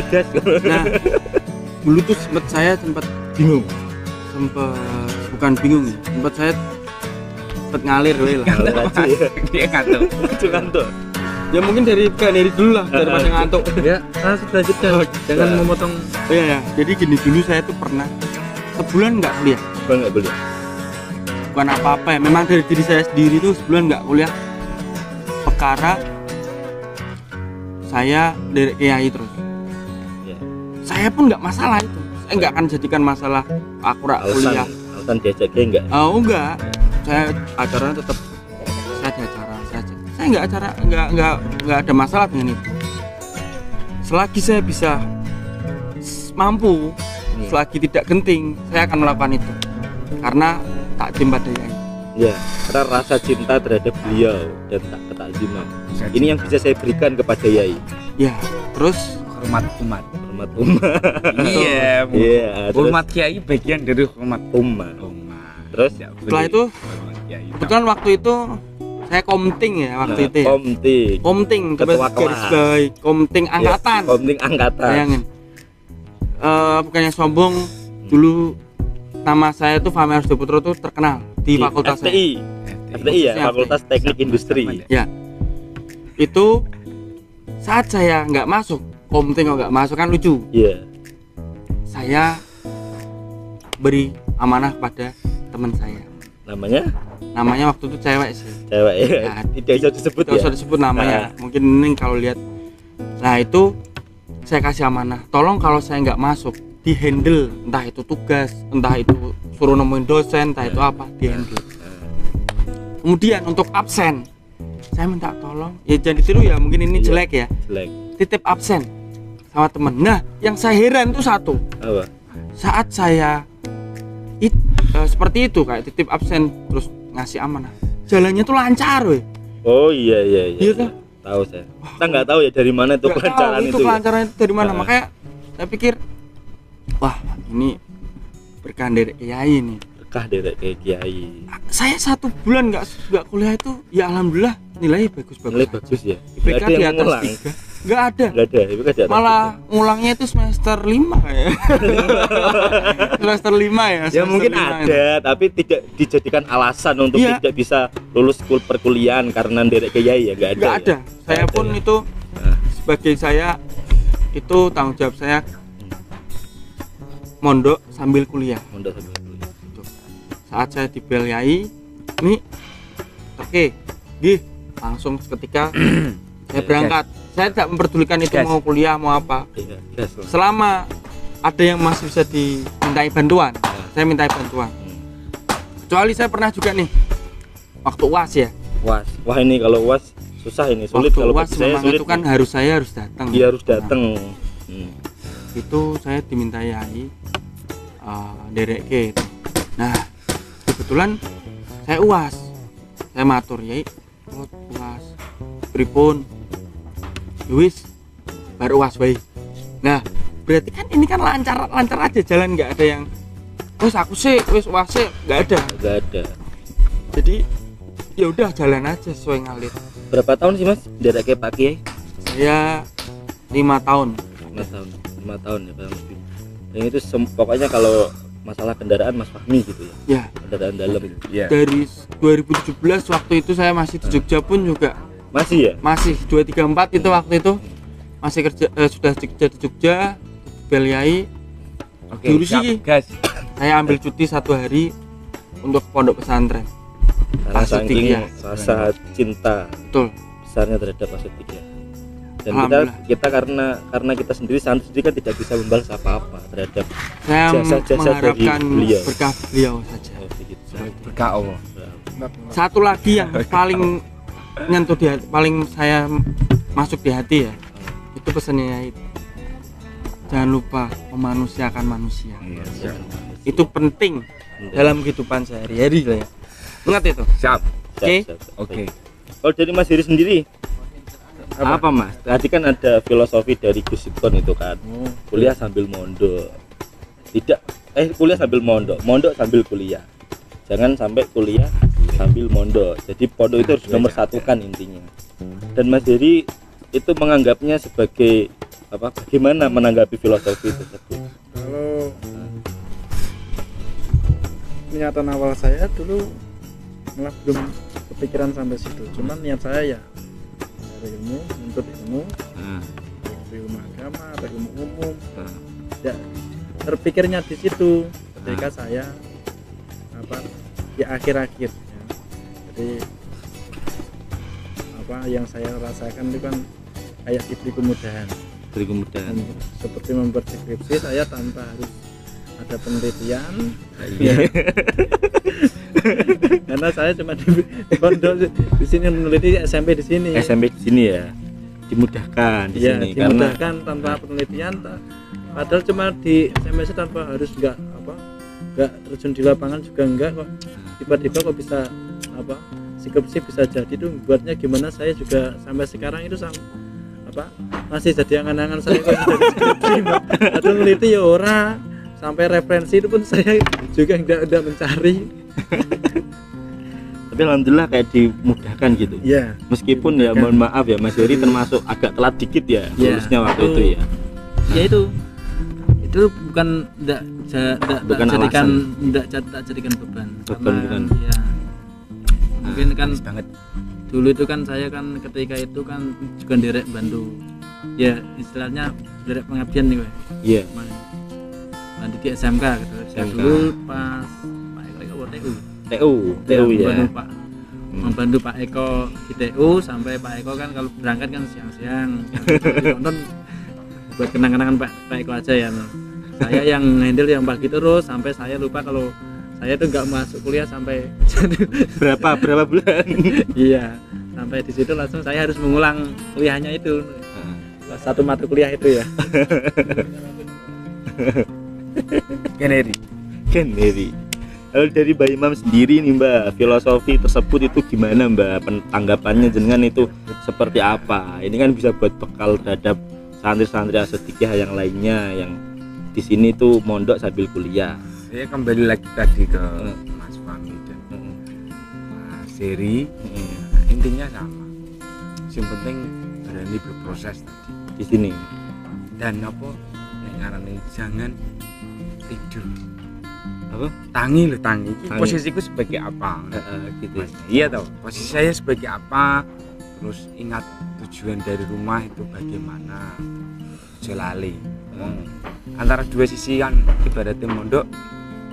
gas. Nah, dulu tuh saya sempat Bingung. bukan bingung ya. Saya sempat ngalir we lah. Dia ngantuk. Cuman tuh. Ya mungkin dari dulu lah daripada ngantuk. Ya, langsung lanjutkan. Jangan Nah. memotong. Oh iya ya. Jadi gini dulu saya tuh pernah sebulan nggak kuliah. Bang nggak boleh. Bukan apa-apa ya. Memang dari diri saya sendiri tuh sebulan nggak kuliah. Perkara saya dari kiai terus. Ya. Saya pun nggak masalah itu. Saya nggak akan jadikan masalah aku rak kuliah. Alasan diajak kayak enggak? Oh enggak. saya acaranya tetap saya ada acara saja. Saya nggak ada masalah dengan itu. Selagi saya bisa mampu, selagi tidak genting, saya akan melakukan itu. Karena takzim pada Yai. Ya, karena rasa cinta terhadap beliau dan ketakziman. Ini yang bisa saya berikan kepada Yai. Ya, terus Hormat umat. Hormat umat. Iya. Iya, terus Hormat kiai bagian dari hormat umat. umat. Terus setelah itu Hormat kiai. kebetulan waktu itu saya komting ya waktu itu. Ya. Komting, Ketua garis kelas. bawahi, komting angkatan. Komting angkatan. Bayangin. Bukannya sombong, dulu nama saya itu Fahmi Arsudo Putro tuh terkenal di fakultas saya. FTI. FTI ya, Khususnya Fakultas Teknik Industri. Ya. Itu saat saya nggak masuk, komting kok nggak masuk kan lucu. Iya. Saya beri amanah kepada teman saya. Namanya waktu itu cewek sih. Cewek ya. Nah, Tidak bisa disebut Tidak ya. usah disebut namanya. Mungkin ini kalau lihat. Nah itu saya kasih amanah. Tolong kalau saya nggak masuk, di handle. Entah itu tugas, entah itu suruh nemuin dosen, entah itu apa, di handle. Kemudian untuk absen, saya minta tolong. Ya jangan ditiru ya. Mungkin ini Iya. jelek ya. Jelek. Titip absen sama temen. Nah, yang saya heran itu satu. Apa? Saat saya seperti itu kayak titip absen terus ngasih amanah. Jalannya tuh lancar, weh. Oh iya. Iya kan? Tahu saya. Kita nggak tahu ya dari mana itu Nggak kelancaran tahu itu. kelancaran itu dari mana. Nah. Makanya saya pikir, wah ini berkah dari Kiai nih. Berkah dari kiai. Saya 1 bulan nggak kuliah itu, ya alhamdulillah nilainya bagus. Nilai bagus ya. IPK Nggak ada di yang atas ngulang. 3. Nggak ada. Nggak ada. IPK di atas Malah ngulangnya itu semester 5 kayak. Semester 5 ya. Ya semester mungkin 5 itu. ada, tapi tidak dijadikan alasan untuk Iya. tidak bisa lulus perkuliahan karena derek kiai ya, nggak ada. Nggak ada. Ya? Saya Nggak pun ada ya? itu Nah. sebagai saya itu tanggung jawab saya mondok sambil kuliah. Mondok sambil kuliah. Gitu. Saat saya di Yai, ini oke, gih, langsung seketika saya berangkat. Saya tidak memperdulikan itu Gas. mau kuliah mau apa. Iya, gas lah. Selama ada yang masih bisa dimintai bantuan, saya mintai bantuan. Kecuali saya pernah juga nih waktu UAS ya. UAS. Wah ini kalau UAS susah ini, sulit Waktu kalau UAS bagi saya memang sulit. itu kan saya harus datang. Dia harus datang. Itu saya dimintai Yai derek ke. Nah, kebetulan saya UAS. Saya matur Yai, UAS. Pripun? Wis baru UAS wae. Nah, berarti kan ini kan lancar aja jalan, nggak ada yang wis aku sih wis UAS sih, nggak ada. Nggak ada. Jadi ya udah jalan aja sesuai ngalir. Berapa tahun sih Mas derek ke Pak Kiai? Saya 5 tahun. 5 tahun ya Pak Mas. Dan itu pokoknya kalau masalah kendaraan Mas Fahmi gitu ya. Ya, Kendaraan dalam. Iya. dari 2017 waktu itu saya masih di Jogja pun juga Masih ya? masih 234 itu waktu itu masih kerja sudah kerja di Jogja di Yai. Oke, Dulu siap, sih. gas. Saya ambil cuti 1 hari untuk pondok pesantren. Karena Pak Sudik, saking ya. rasa cinta Betul. besarnya terhadap Pak Sudik ya. Dan Alhamdulillah. kita karena kita sendiri santri kan tidak bisa membalas apa-apa terhadap Saya jasa-jasa dari mengharapkan beliau. berkah beliau saja. Oh, begitu. Berkah Allah. Satu lagi yang paling nyentuh di hati, paling saya masuk di hati ya, itu pesannya Yai. Jangan lupa memanusiakan manusia. Iya, Itu penting dalam kehidupan sehari-hari lah ya. Ingat itu. siap. Oke. Oke. Kalau dari Mas Heri sendiri apa Mas? Tadi kan ada filosofi dari Gus Ipton itu kan. Kuliah sambil mondok. Kuliah sambil mondok sambil kuliah. Jangan sampai kuliah sambil mondok. Jadi pondok itu harus nomor satukan intinya. Dan Mas Heri itu menganggapnya sebagai apa? Bagaimana menanggapi filosofi tersebut? Kalau niatan awal saya dulu malah belum kepikiran sampai situ, cuman niat saya ya cari ilmu, menuntut ilmu, ilmu agama atau ilmu umum. Ya terpikirnya di situ ketika saya di akhir-akhir ya. Jadi yang saya rasakan itu kan kayak diberi kemudahan. Beri kemudahan. Seperti membuat skripsi saya tanpa harus ada penelitian. Iya. Dan karena saya cuma di pondok di sini meneliti SMP di sini. SMP di sini ya. Dimudahkan di Iya, sini karena dimudahkan tanpa penelitian. Padahal cuma di SMS tanpa harus enggak terjun di lapangan juga enggak kok. Tiba-tiba kok bisa skripsi bisa jadi tuh buatnya gimana, saya juga sampai sekarang itu masih jadi angan-angan saya kok jadi skripsi. Padahal meneliti ya ora, sampai referensi itu pun saya juga enggak mencari. tapi alhamdulillah kayak dimudahkan gitu. Iya. Meskipun ya mohon maaf ya Mas Heri termasuk agak telat dikit ya Iya. lulusnya waktu itu ya. Ya itu bukan Bukan jadikan alasan. tak jadikan beban. Beban, bukan. Ya mungkin kan Bagus banget. dulu itu kan saya kan ketika itu kan juga derek bantu, ya istilahnya derek pengabdian nih gue. Iya. Bantu di SMK gitu. Saya SMK. dulu pas Pak Eko TU. TU ya. Membantu Pak Eko di TU sampai Pak Eko kan kalau berangkat kan siang-siang nonton buat kenang-kenangan Pak Eko aja ya. Saya yang handle yang pagi terus sampai saya lupa kalau saya tuh nggak masuk kuliah sampai berapa bulan. iya, sampai di situ langsung saya harus mengulang kuliahnya itu. Satu mata kuliah itu ya. Keneri. Lalu dari Mbak Imam sendiri nih Mbak, filosofi tersebut itu gimana Mbak? Tanggapannya jenengan itu seperti apa? Ini kan bisa buat bekal terhadap santri-santri Asodikiyah yang lainnya yang di sini tuh mondok sambil kuliah. Saya kembali lagi tadi ke Mas Fahmi dan Mas Heri. Intinya sama. Yang penting berani berproses tadi Di sini. dan yang ngarani jangan tidur. Apa? Tangi. Ini Tangi. posisiku sebagai apa? Gitu. Mas, iya tahu. Posisi saya sebagai apa? Terus ingat tujuan dari rumah itu bagaimana? Jelali. Antara dua sisi kan ibaratnya mondok,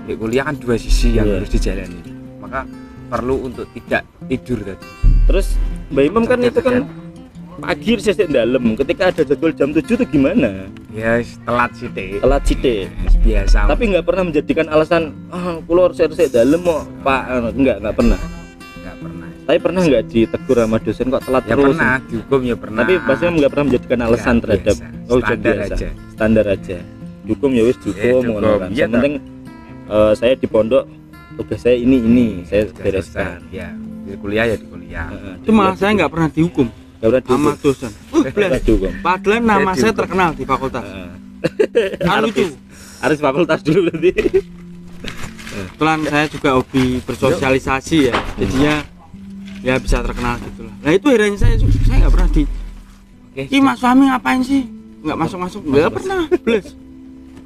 di kuliah kan dua sisi yang harus dijalani. Maka perlu untuk tidak tidur tadi. Terus Mbak Imam kan itu kan pagi sesek dalam. Ketika ada jadwal jam 7 itu gimana? Ya telat sih deh. Telat sithik. Biasa. Tapi nggak pernah menjadikan alasan pulau sesek dalam mau Pak, nggak pernah. nggak pernah. Tapi pernah nggak ditegur sama dosen kok telat Ya terus? pernah, dihukum ya pernah. Tapi pastinya nggak pernah menjadikan alasan Nggak, terhadap biasa. udah Standar biasa. aja. Standar aja. Dihukum ya wis dihukum, dihukum. ngono kan. Iya, Yang penting saya di pondok tugas saya ini saya Sudah bereskan. selesai. Ya, di kuliah ya di kuliah. Itu malah saya nggak pernah dihukum nggak pernah sama dihukum. dosen. Nggak pernah dihukum. Padahal nama Saya saya dihukum. terkenal di fakultas. Kan lucu. Harus fakultas dulu berarti. Kebetulan saya juga hobi bersosialisasi ya, jadinya ya bisa terkenal gitu lah. Nah itu akhirnya saya nggak pernah di. Oke. Ih Mas Fahmi ngapain sih? Nggak masuk nggak pernah. Bless.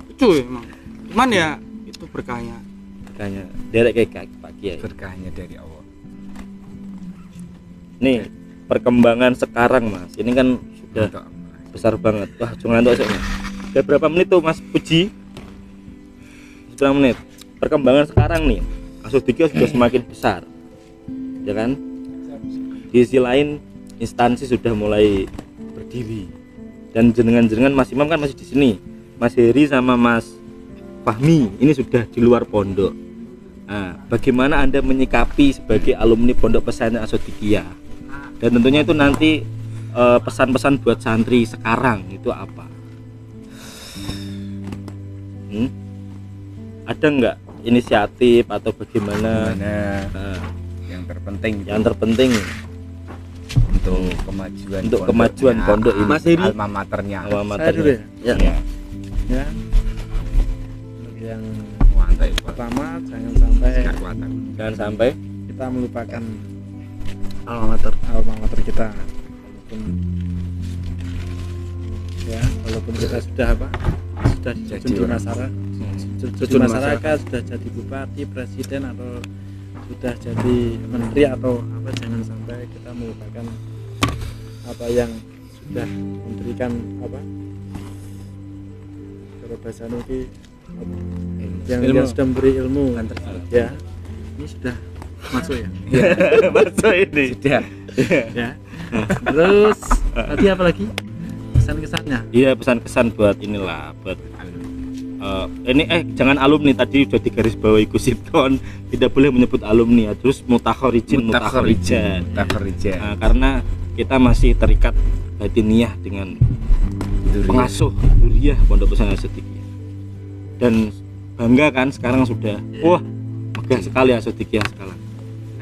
Lucu ya emang. Cuman ya itu berkahnya. Makanya derek kayak Pak Kiai. Berkahnya dari Allah. Nih perkembangan sekarang Mas, ini kan sudah Untuk besar banget. Wah cuma ngantuk aja. Udah berapa menit tuh Mas Puji? 9 menit. Perkembangan sekarang nih, Asodikiyah sudah semakin besar, ya kan? Di sisi lain instansi sudah mulai berdiri. Dan jenengan-jenengan Mas Imam kan masih di sini. Mas Heri sama Mas Fahmi ini sudah di luar pondok. Nah, bagaimana Anda menyikapi sebagai alumni Pondok Pesantren Asodikiyah? Dan tentunya itu nanti pesan-pesan buat santri sekarang itu apa? Ada nggak inisiatif atau bagaimana? Mana yang terpenting Yang terpenting untuk kemajuan pondok ini. Mas Heri, alma maternya. Alma Saya maternya. dulu ya. Ya. Ya, Ya. Untuk yang mantap Pak. pertama jangan sampai Nggak kuat aku. Jangan sampai kita melupakan alma mater kita, walaupun kita sudah sudah Jadi dijunjung orang. masyarakat, Jujur masyarakat, sudah jadi bupati, presiden atau sudah jadi menteri atau apa, jangan sampai kita melupakan apa yang sudah memberikan kalau bahasa niki yang Ilmu. dia sudah memberi ilmu ya. Ini sudah masuk ya. masuk ini. Sudah. Ya. Terus tadi apa lagi? Kesan-kesannya. Iya pesan-kesan buat inilah buat ini jangan alumni, tadi udah digaris bawahi Kusiton, tidak boleh menyebut alumni ya. Terus mutakhorijin. Karena kita masih terikat batiniah dengan pengasuh Duriah Pondok Pesantren Asodiqiyah. Dan bangga kan sekarang sudah megah sekali Asodiqiyah sekarang.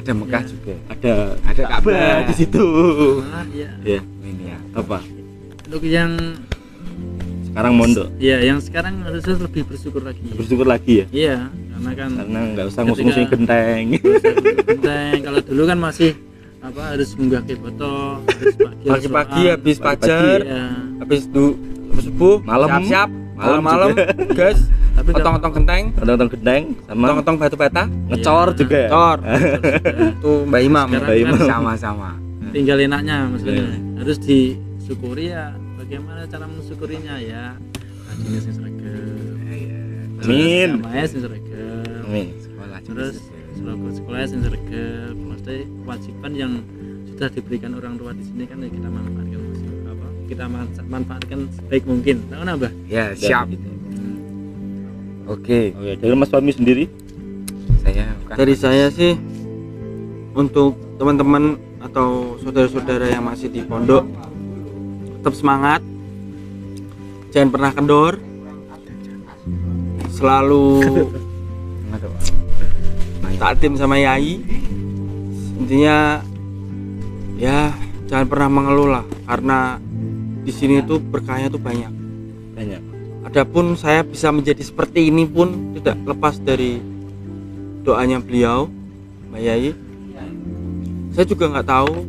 Ada Mekah juga. Ada Ka'bah di situ. Ya. Ini ya. Apa? Untuk yang Sekarang mondok. ya yang sekarang harusnya lebih bersyukur lagi. Bersyukur lagi ya. Iya, karena kan Karena nggak usah ngusung-ngusung genteng. genteng. Kalau dulu kan masih harus munggah ke foto, harus Pagi-pagi sholat. habis fajar, Iya. habis subuh, Malam. siap-siap, Malam malam guys, Tapi otong-otong genteng, Otong-otong genteng sama otong-otong batu bata, ngecor Iya. juga. cor. Tuh Mbak Imam. Sekarang Mbak Imam. kan Sama-sama. tinggal enaknya maksudnya. Iya. Harus disyukuri ya. Bagaimana cara mensyukurinya ya? Hajinya sing sregep. Amin. Jamaahnya sing sregep. Amin. Sekolah Terus sekolah sing sregep. Maksudnya kewajiban yang sudah diberikan orang tua di sini kan ya kita manfaatkan kita manfaatkan sebaik mungkin. Tahu nambah? ya siap. Gitu. Oke, Oke, dari Mas Fahmi sendiri? saya bukan Dari saya sih untuk teman-teman atau saudara-saudara yang masih di pondok, tetap semangat, jangan pernah kendor, selalu takdim sama yai. Intinya ya jangan pernah mengeluh lah, karena di sini tuh berkahnya tuh banyak. Banyak. Adapun saya bisa menjadi seperti ini pun tidak lepas dari doanya beliau, Mbak Yai. Saya juga nggak tahu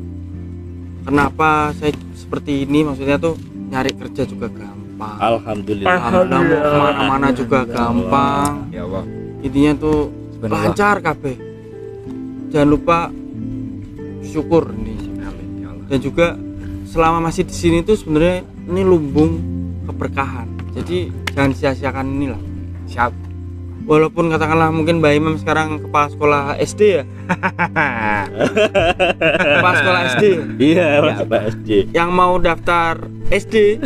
kenapa saya seperti ini, maksudnya tuh nyari kerja juga gampang, Alhamdulillah. mau kemana-mana juga gampang. ya Allah. Intinya tuh Subhanallah. lancar kabeh. Jangan lupa syukur nih. Amin ya Allah. Dan juga selama masih di sini tuh sebenarnya ini lumbung keberkahan. Jadi jangan sia-siakan inilah. Siap. Walaupun katakanlah mungkin Mbak Imam sekarang kepala sekolah SD ya, kepala sekolah SD Iya, Pak SD. yang mau daftar SD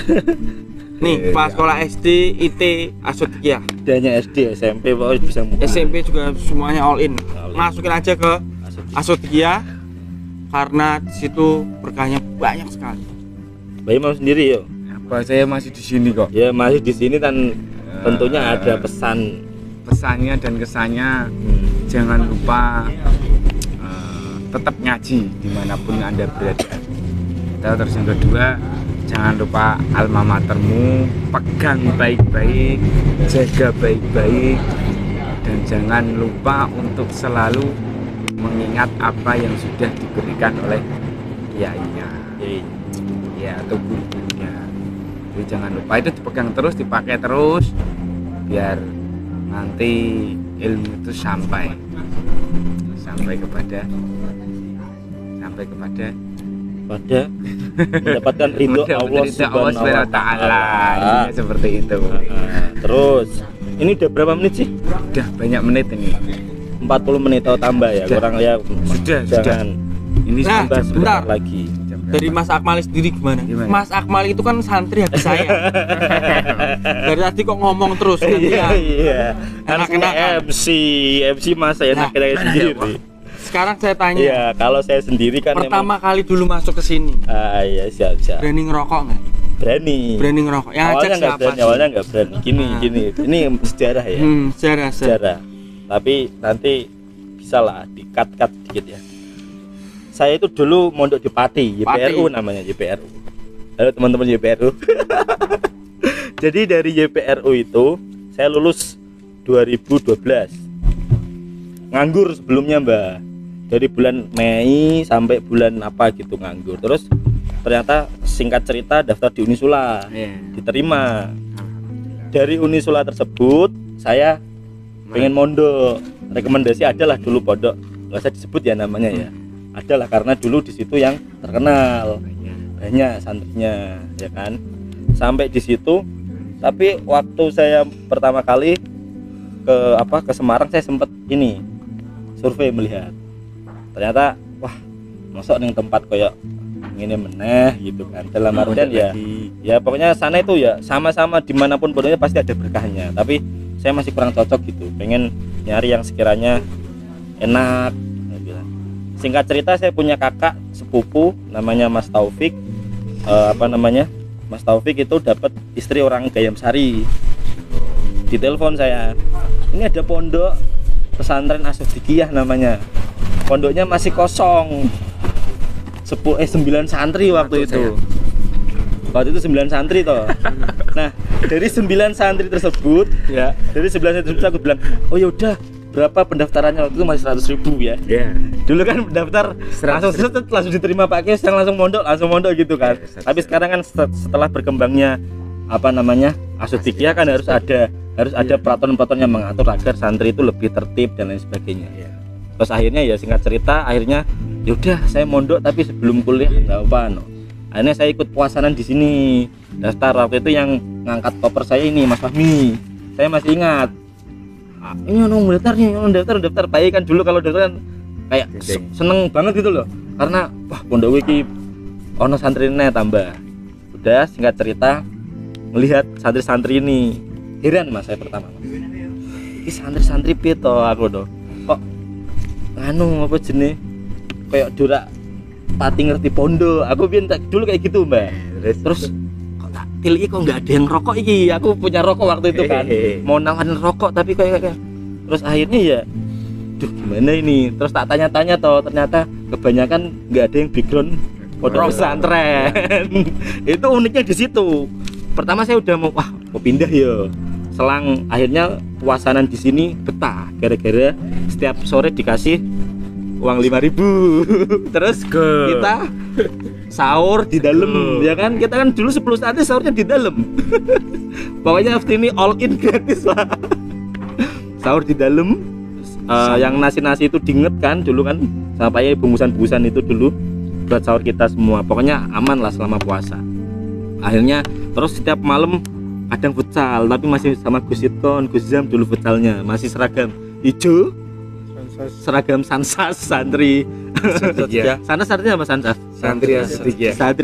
nih, kepala sekolah SD IT Asodiqiyah, Hanya SD, SMP pokoknya bisa buka. SMP juga semuanya all in. All in. Masukin aja ke Asodiqiyah karena di situ berkahnya banyak sekali. Mbak Imam sendiri yuk. Apa saya masih di sini kok. Ya masih di sini dan tentunya ada pesan. Pesannya dan kesannya jangan lupa tetap ngaji dimanapun Anda berada. Terus yang kedua, jangan lupa alma matermu, pegang baik-baik, jaga baik-baik, dan jangan lupa untuk selalu mengingat apa yang sudah diberikan oleh kiainya, ya atau guru-gurunya. Jadi jangan lupa itu dipegang terus, dipakai terus, biar nanti ilmu itu sampai kepada Pada mendapatkan ridho Allah Subhanahu wa Ta'ala. Intinya seperti itu. Terus ini udah berapa menit sih? Udah banyak menit ini. 40 menit atau tambah ya? Sudah. Kurang ya. Sudah. Jangan Ini Nah, tambah sebentar bentar. lagi. Dari Mas Akmal sendiri gimana? Gimana? Mas Akmal itu kan santri hati saya. Dari tadi kok ngomong terus Iya, gantian. iya. Kan Enak-enakan. MC masa enak-enak sendiri. Sekarang saya tanya, Iya, kalau saya sendiri kan pertama kali dulu masuk ke sini, iya siap. berani ngerokok nggak? Berani. Berani ngerokok. Yang Awalnya ngajak nggak siapa berani, sih? awalnya nggak berani. Gini. Ini sejarah ya. Sejarah. Sejarah. Tapi nanti bisa lah di-cut dikit ya. Saya itu dulu mondok di Pati, YPRU namanya, YPRU. Halo teman-teman YPRU. Jadi dari YPRU itu saya lulus 2012. Nganggur sebelumnya, Mbak. Dari bulan Mei sampai bulan apa gitu nganggur. Terus ternyata singkat cerita daftar di Unisula. Iya. Diterima. Dari Unisula tersebut saya pengen mondok. Rekomendasi adalah dulu pondok, nggak usah disebut ya namanya ya. Adalah karena dulu di situ yang terkenal, banyak santrinya, ya kan. Sampai di situ. Tapi waktu saya pertama kali ke Semarang, saya sempat ini survei melihat. Ternyata wah, masuk ning tempat kayak ngene meneh gitu kan. Dalam artian ya Ya pokoknya sana itu ya sama-sama dimanapun pondoknya pasti ada berkahnya, tapi saya masih kurang cocok gitu, pengen nyari yang sekiranya enak. Singkat cerita, saya punya kakak sepupu namanya Mas Taufik. Mas Taufik itu dapat istri orang Gayam Sari. Ditelepon saya, ini ada pondok pesantren Asodikiyah namanya, pondoknya masih kosong. 9 santri waktu itu. Waktu itu 9 santri toh. Nah, dari 9 santri tersebut ya, dari 9 santri tersebut aku bilang, oh yaudah, berapa pendaftarannya? Waktu itu masih 100.000 ya. Dulu kan pendaftar langsung diterima Pak Kiai, langsung mondok gitu kan. Tapi sekarang kan setelah berkembangnya Asodikiyah kan harus ada peraturan-peraturan yang mengatur agar santri itu lebih tertib dan lain sebagainya. Terus akhirnya ya singkat cerita, akhirnya yaudah saya mondok tapi sebelum kuliah nggak apa no. Akhirnya saya ikut puasanan di sini, daftar. Waktu itu yang ngangkat koper saya ini Mas Fahmi, saya masih ingat. Ini orang daftar baik kan, dulu kalau daftar kan kayak seneng banget gitu loh, karena wah pondok iki ono santrine tambah. Udah singkat cerita, melihat santri-santri ini heran Mas saya pertama. Ini santri-santri piye to aku to? Kok nganu apa jenenge kayak durak pati ngerti pondok. Aku biyen dulu kayak gitu Mbak. Terus kok tak tiliki kok nggak ada yang rokok iki. Aku punya rokok waktu itu kan, mau nawarin rokok tapi kayak terus akhirnya ya duh gimana ini, terus tak tanya-tanya toh, ternyata kebanyakan nggak ada yang background pondok pesantren. Itu uniknya di situ. Pertama saya udah mau pindah ya, selang akhirnya puasanan di sini betah gara-gara setiap sore dikasih uang 5.000. Terus kita sahur di dalam, ya kan? Kita kan dulu 10 santri sahurnya di dalam. Pokoknya ini all in gratis lah. Sahur di dalam, yang nasi-nasi itu diinget kan dulu kan, sampai bungkusan-bungkusan itu dulu buat sahur kita semua. Pokoknya aman lah selama puasa. Akhirnya terus setiap malam kadang futsal, tapi masih sama Gus Itkon, Gus Zam dulu futsalnya masih seragam hijau. Seragam Sansas santri. Sansas artinya apa Sansas? Santri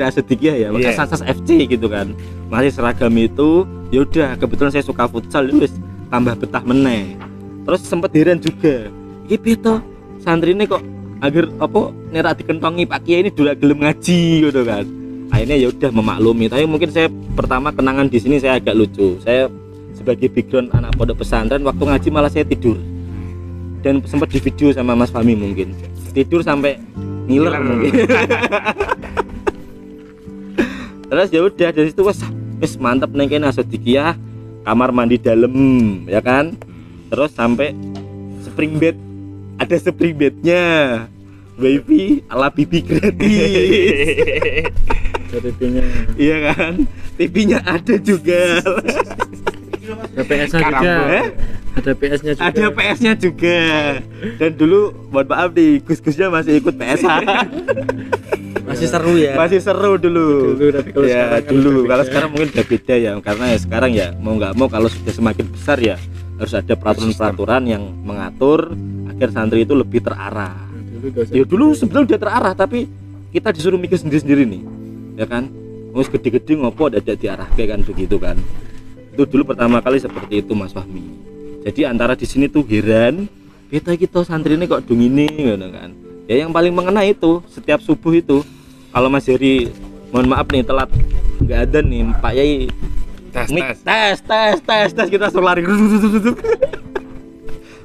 Asodikiyah ya. Maka Sansas FC gitu kan. Masih seragam itu. Yaudah, kebetulan saya suka futsal, terus tambah betah meneh. Terus sempat heran juga. Iki piye to? Santri ini kok agar apa nerak dikentongi Pak Kiai ini dulu gelem ngaji gitu kan. Akhirnya ya udah memaklumi. Tapi mungkin saya pertama kenangan di sini saya agak lucu. Saya sebagai background anak pondok pesantren, waktu ngaji malah saya tidur. Dan sempat di video sama Mas Fahmi mungkin tidur sampai ngiler mungkin. Terus ya udah dari situ wes mantep nih kayaknya Asodikiyah, kamar mandi dalam ya kan, terus sampai spring bed, ada spring bednya, wifi ala bibi gratis. TV-nya iya kan, TV-nya ada juga. Ada PS-nya juga. Ada PS-nya juga. Ada PS-nya juga. Dan dulu mohon maaf nih, Gus-Gusnya masih ikut PS-an. Masih seru ya. Masih seru dulu. Kalau ya sekarang dulu. kan Kalau sekarang mungkin udah beda ya, karena ya sekarang ya mau nggak mau kalau sudah semakin besar ya harus ada peraturan-peraturan yang mengatur agar santri itu lebih terarah. Ya dulu sebetulnya udah terarah, tapi kita disuruh mikir sendiri-sendiri nih, ya kan? Mau gede-gede ngopo dadak diarah kayak kan begitu kan? Itu dulu pertama kali seperti itu Mas Fahmi. Jadi antara di sini tuh heran, kita santri ini kok dung ini gitu kan. Ya yang paling mengena itu setiap subuh itu kalau Mas Heri mohon maaf nih telat nggak ada nih Pak Yai tes kita langsung lari.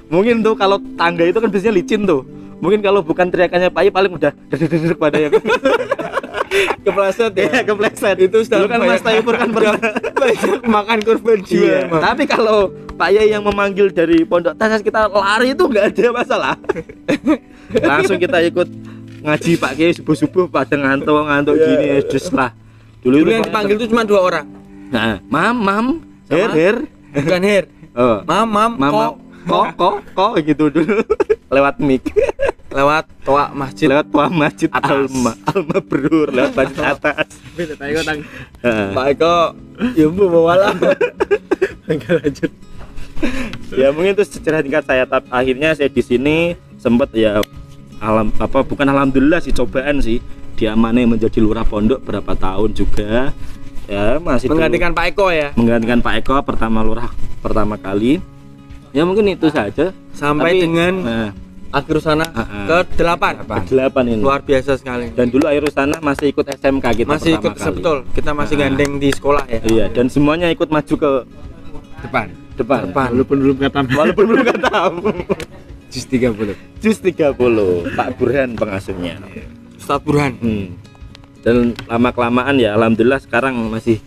Mungkin tuh kalau tangga itu kan biasanya licin tuh. Mungkin kalau bukan teriakannya Pak Yai paling udah pada yang kepleset ya, kepleset. Itu dulu kan Mas Taifur kan pernah makan korban jiwa. Iya. Tapi kalau Pak Yai yang memanggil dari pondok Tasas kita lari itu nggak ada masalah. Langsung kita ikut ngaji Pak Kiai subuh-subuh pada ngantuk gini terus lah. Dulu yang dipanggil itu cuma 2 orang. Nah, mam, her. Bukan her. Oh. Mam, kok gitu dulu. Lewat mic. Lewat toa masjid. Alma Brur lewat masjid atas. Pak Eko ya bawalah. Lanjut. Ya mungkin itu sejarah tingkat saya. Akhirnya saya di sini sempat ya bukan alhamdulillah sih, cobaan sih, diamanai menjadi lurah pondok berapa tahun juga. Ya, masih Menggantikan Pak Eko ya. menggantikan Pak Eko pertama lurah pertama kali. Ya mungkin itu saja Sampai Tapi, dengan nah, akhir sana ke-8. ke-8 ini. Luar biasa sekali. Dan dulu akhir sana masih ikut SMK kita Masih pertama ikut kali. betul. Kita masih gandeng di sekolah ya. Iya, dan semuanya ikut maju ke Depan. depan. Walaupun belum kata Walaupun belum ketemu. Jus 30. Jus 30 Pak Burhan pengasuhnya. Ustadz Burhan. Dan lama-kelamaan ya alhamdulillah sekarang masih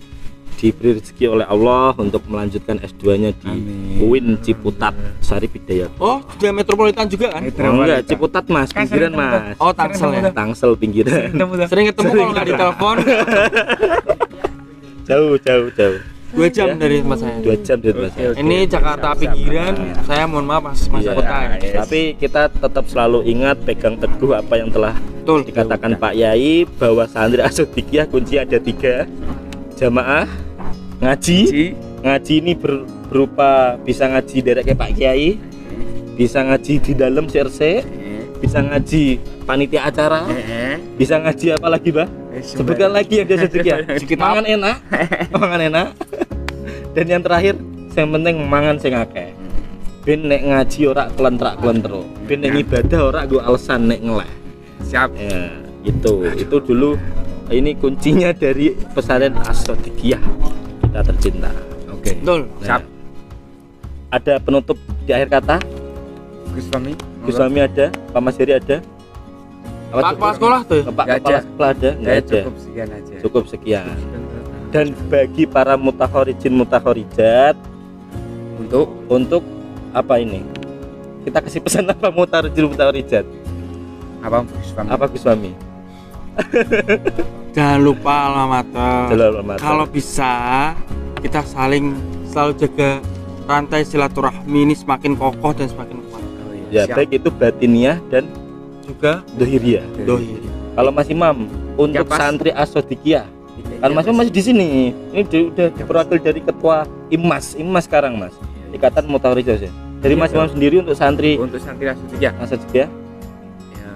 diberi rezeki oleh Allah untuk melanjutkan S2-nya di Amin. UIN Ciputat Sari Bidayat. Oh, sudah metropolitan juga kan? Oh, enggak, Ciputat Mas, Kan pinggiran sering ketemu. Mas. Oh, Tangsel ya. Tangsel pinggiran. Sering ketemu kalau nggak di telepon. Jauh. 2 jam dari tempat saya. 2 jam dari tempat saya. Ini Jakarta pinggiran. Saya mohon maaf Mas Iya. kota ya. Tapi kita tetap selalu ingat pegang teguh apa yang telah Betul. dikatakan Pak Yai bahwa santri Asodikiyah kunci ada 3. Jamaah, ngaji ini berupa bisa ngaji dari kayak Pak Kiai, bisa ngaji di dalam CRC, bisa ngaji panitia acara, bisa ngaji apa lagi Bah? Sebutkan lagi yang dia sedikit mangan enak, mangan enak. Dan yang terakhir, yang penting mangan sing akeh. Ben nek ngaji ora kelentrak-kelentro, ben nek ibadah ora nggo alasan nek ngeleh. Siap. Ya, itu dulu ini kuncinya dari pesantren Asodikiyah kita tercinta. Oke. Betul. Siap. Ada penutup di akhir kata? Gus Fahmi. Gus Fahmi ada, Pak Mas Heri ada. Pak kepala sekolah tuh. Pak Nggak kepala ada. sekolah ada? Nggak ada. Cukup sekian aja. Cukup sekian. Dan bagi para mutakhorijin mutakhorijat untuk apa ini? Kita kasih pesan apa mutakhorijin mutakhorijat? Apa Gus Fahmi? Apa Gus Fahmi? Jangan lupa alamater. Jalalatul Kalau bisa kita selalu jaga rantai silaturahmi ini semakin kokoh dan semakin kuat. Ya, Siap. baik itu batiniah dan Juga dohiriah. dohir. Kalau Mas Imam untuk Pas. santri Asodikiyah, kalau Mas Imam masih di sini, ini udah perwakil dari ketua IMAS sekarang Mas, Ikatan Mutawarijah ya. Dari Mas Imam sendiri untuk santri Untuk santri Asodikiyah. Asodikiyah, Ya,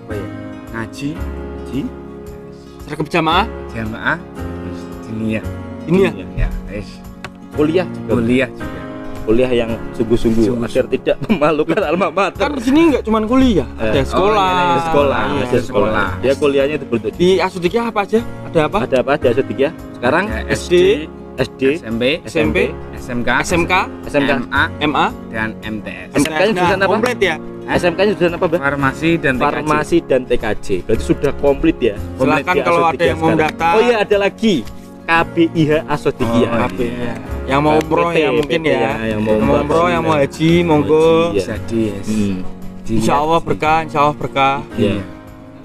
apa ya? Ngaji, Seragam jamaah jamaah, diniyah. ini ya. Ya, wis. kuliah juga, kuliah yang sungguh-sungguh agar tidak memalukan alma mater. Kan di sini nggak cuma kuliah, ada sekolah. iya, iya, Sekolah, Iya, ada sekolah. Dia kuliahnya itu bentuk Di Asodikiyah apa aja? Ada apa? ada apa di Asodikiyah? Sekarang Ya, SD, SD, SMP, SMP, SMK, SMK, SMK, MA, MA, dan MTS. SMK-nya jurusan apa? komplit ya. SMK-nya jurusan apa, Bah? Farmasi dan TKJ. Farmasi dan TKJ. Berarti sudah komplit ya. Komplit Silakan di kalau ada Asodikiyah yang mau sekarang. daftar. Oh iya, ada lagi KBIH Asodikiyah. Oh, Apa ya? Yang mau umroh ya mungkin PT ya. yang mau umroh, yang mau haji, monggo. Haji, ya. Bisa di Insya Allah berkah, insya Allah berkah. Iya.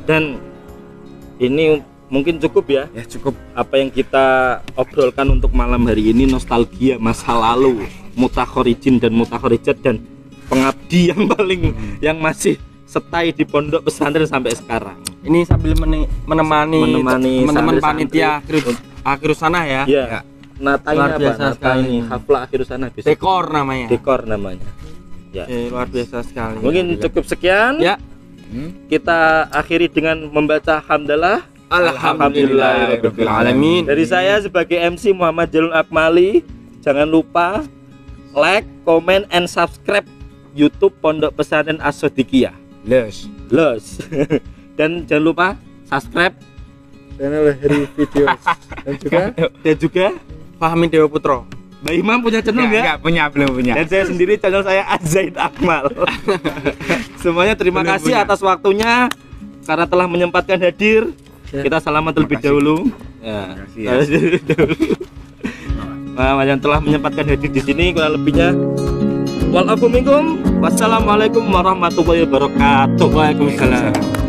Dan ini mungkin cukup ya Ya cukup. apa yang kita obrolkan untuk malam hari ini, nostalgia masa lalu mutakhorijin dan mutakhorijat dan pengabdi yang paling yang masih stay di pondok pesantren sampai sekarang. Ini sambil menemani teman-teman santri-santri. panitia akhir sana ya. Ya. Nata ini Luar apa? biasa Nata sekali. ini haflah akhir sana bisa. Dekor namanya. Dekor namanya. Ya. Luar biasa sekali. Mungkin cukup sekian. Ya. Kita akhiri dengan membaca hamdalah. Alhamdulillahirabbil alamin. Dari saya sebagai MC Muhammad Jalul Akmali, jangan lupa like, comment, and subscribe YouTube Pondok Pesantren Asodikiyah. Los. Dan jangan lupa subscribe channel Heri Video dan juga Fahmi Dewa Putro. Mbak Imam punya channel nggak? Enggak punya, belum punya. Dan saya sendiri channel saya Azaid Akmal. Semuanya terima kasih atas waktunya karena telah menyempatkan hadir. Kita salaman terlebih dahulu. Ya. Nah, yang telah menyempatkan hadir di sini kurang lebihnya. Walaupun minkum. Wassalamualaikum warahmatullahi wabarakatuh. Waalaikumsalam.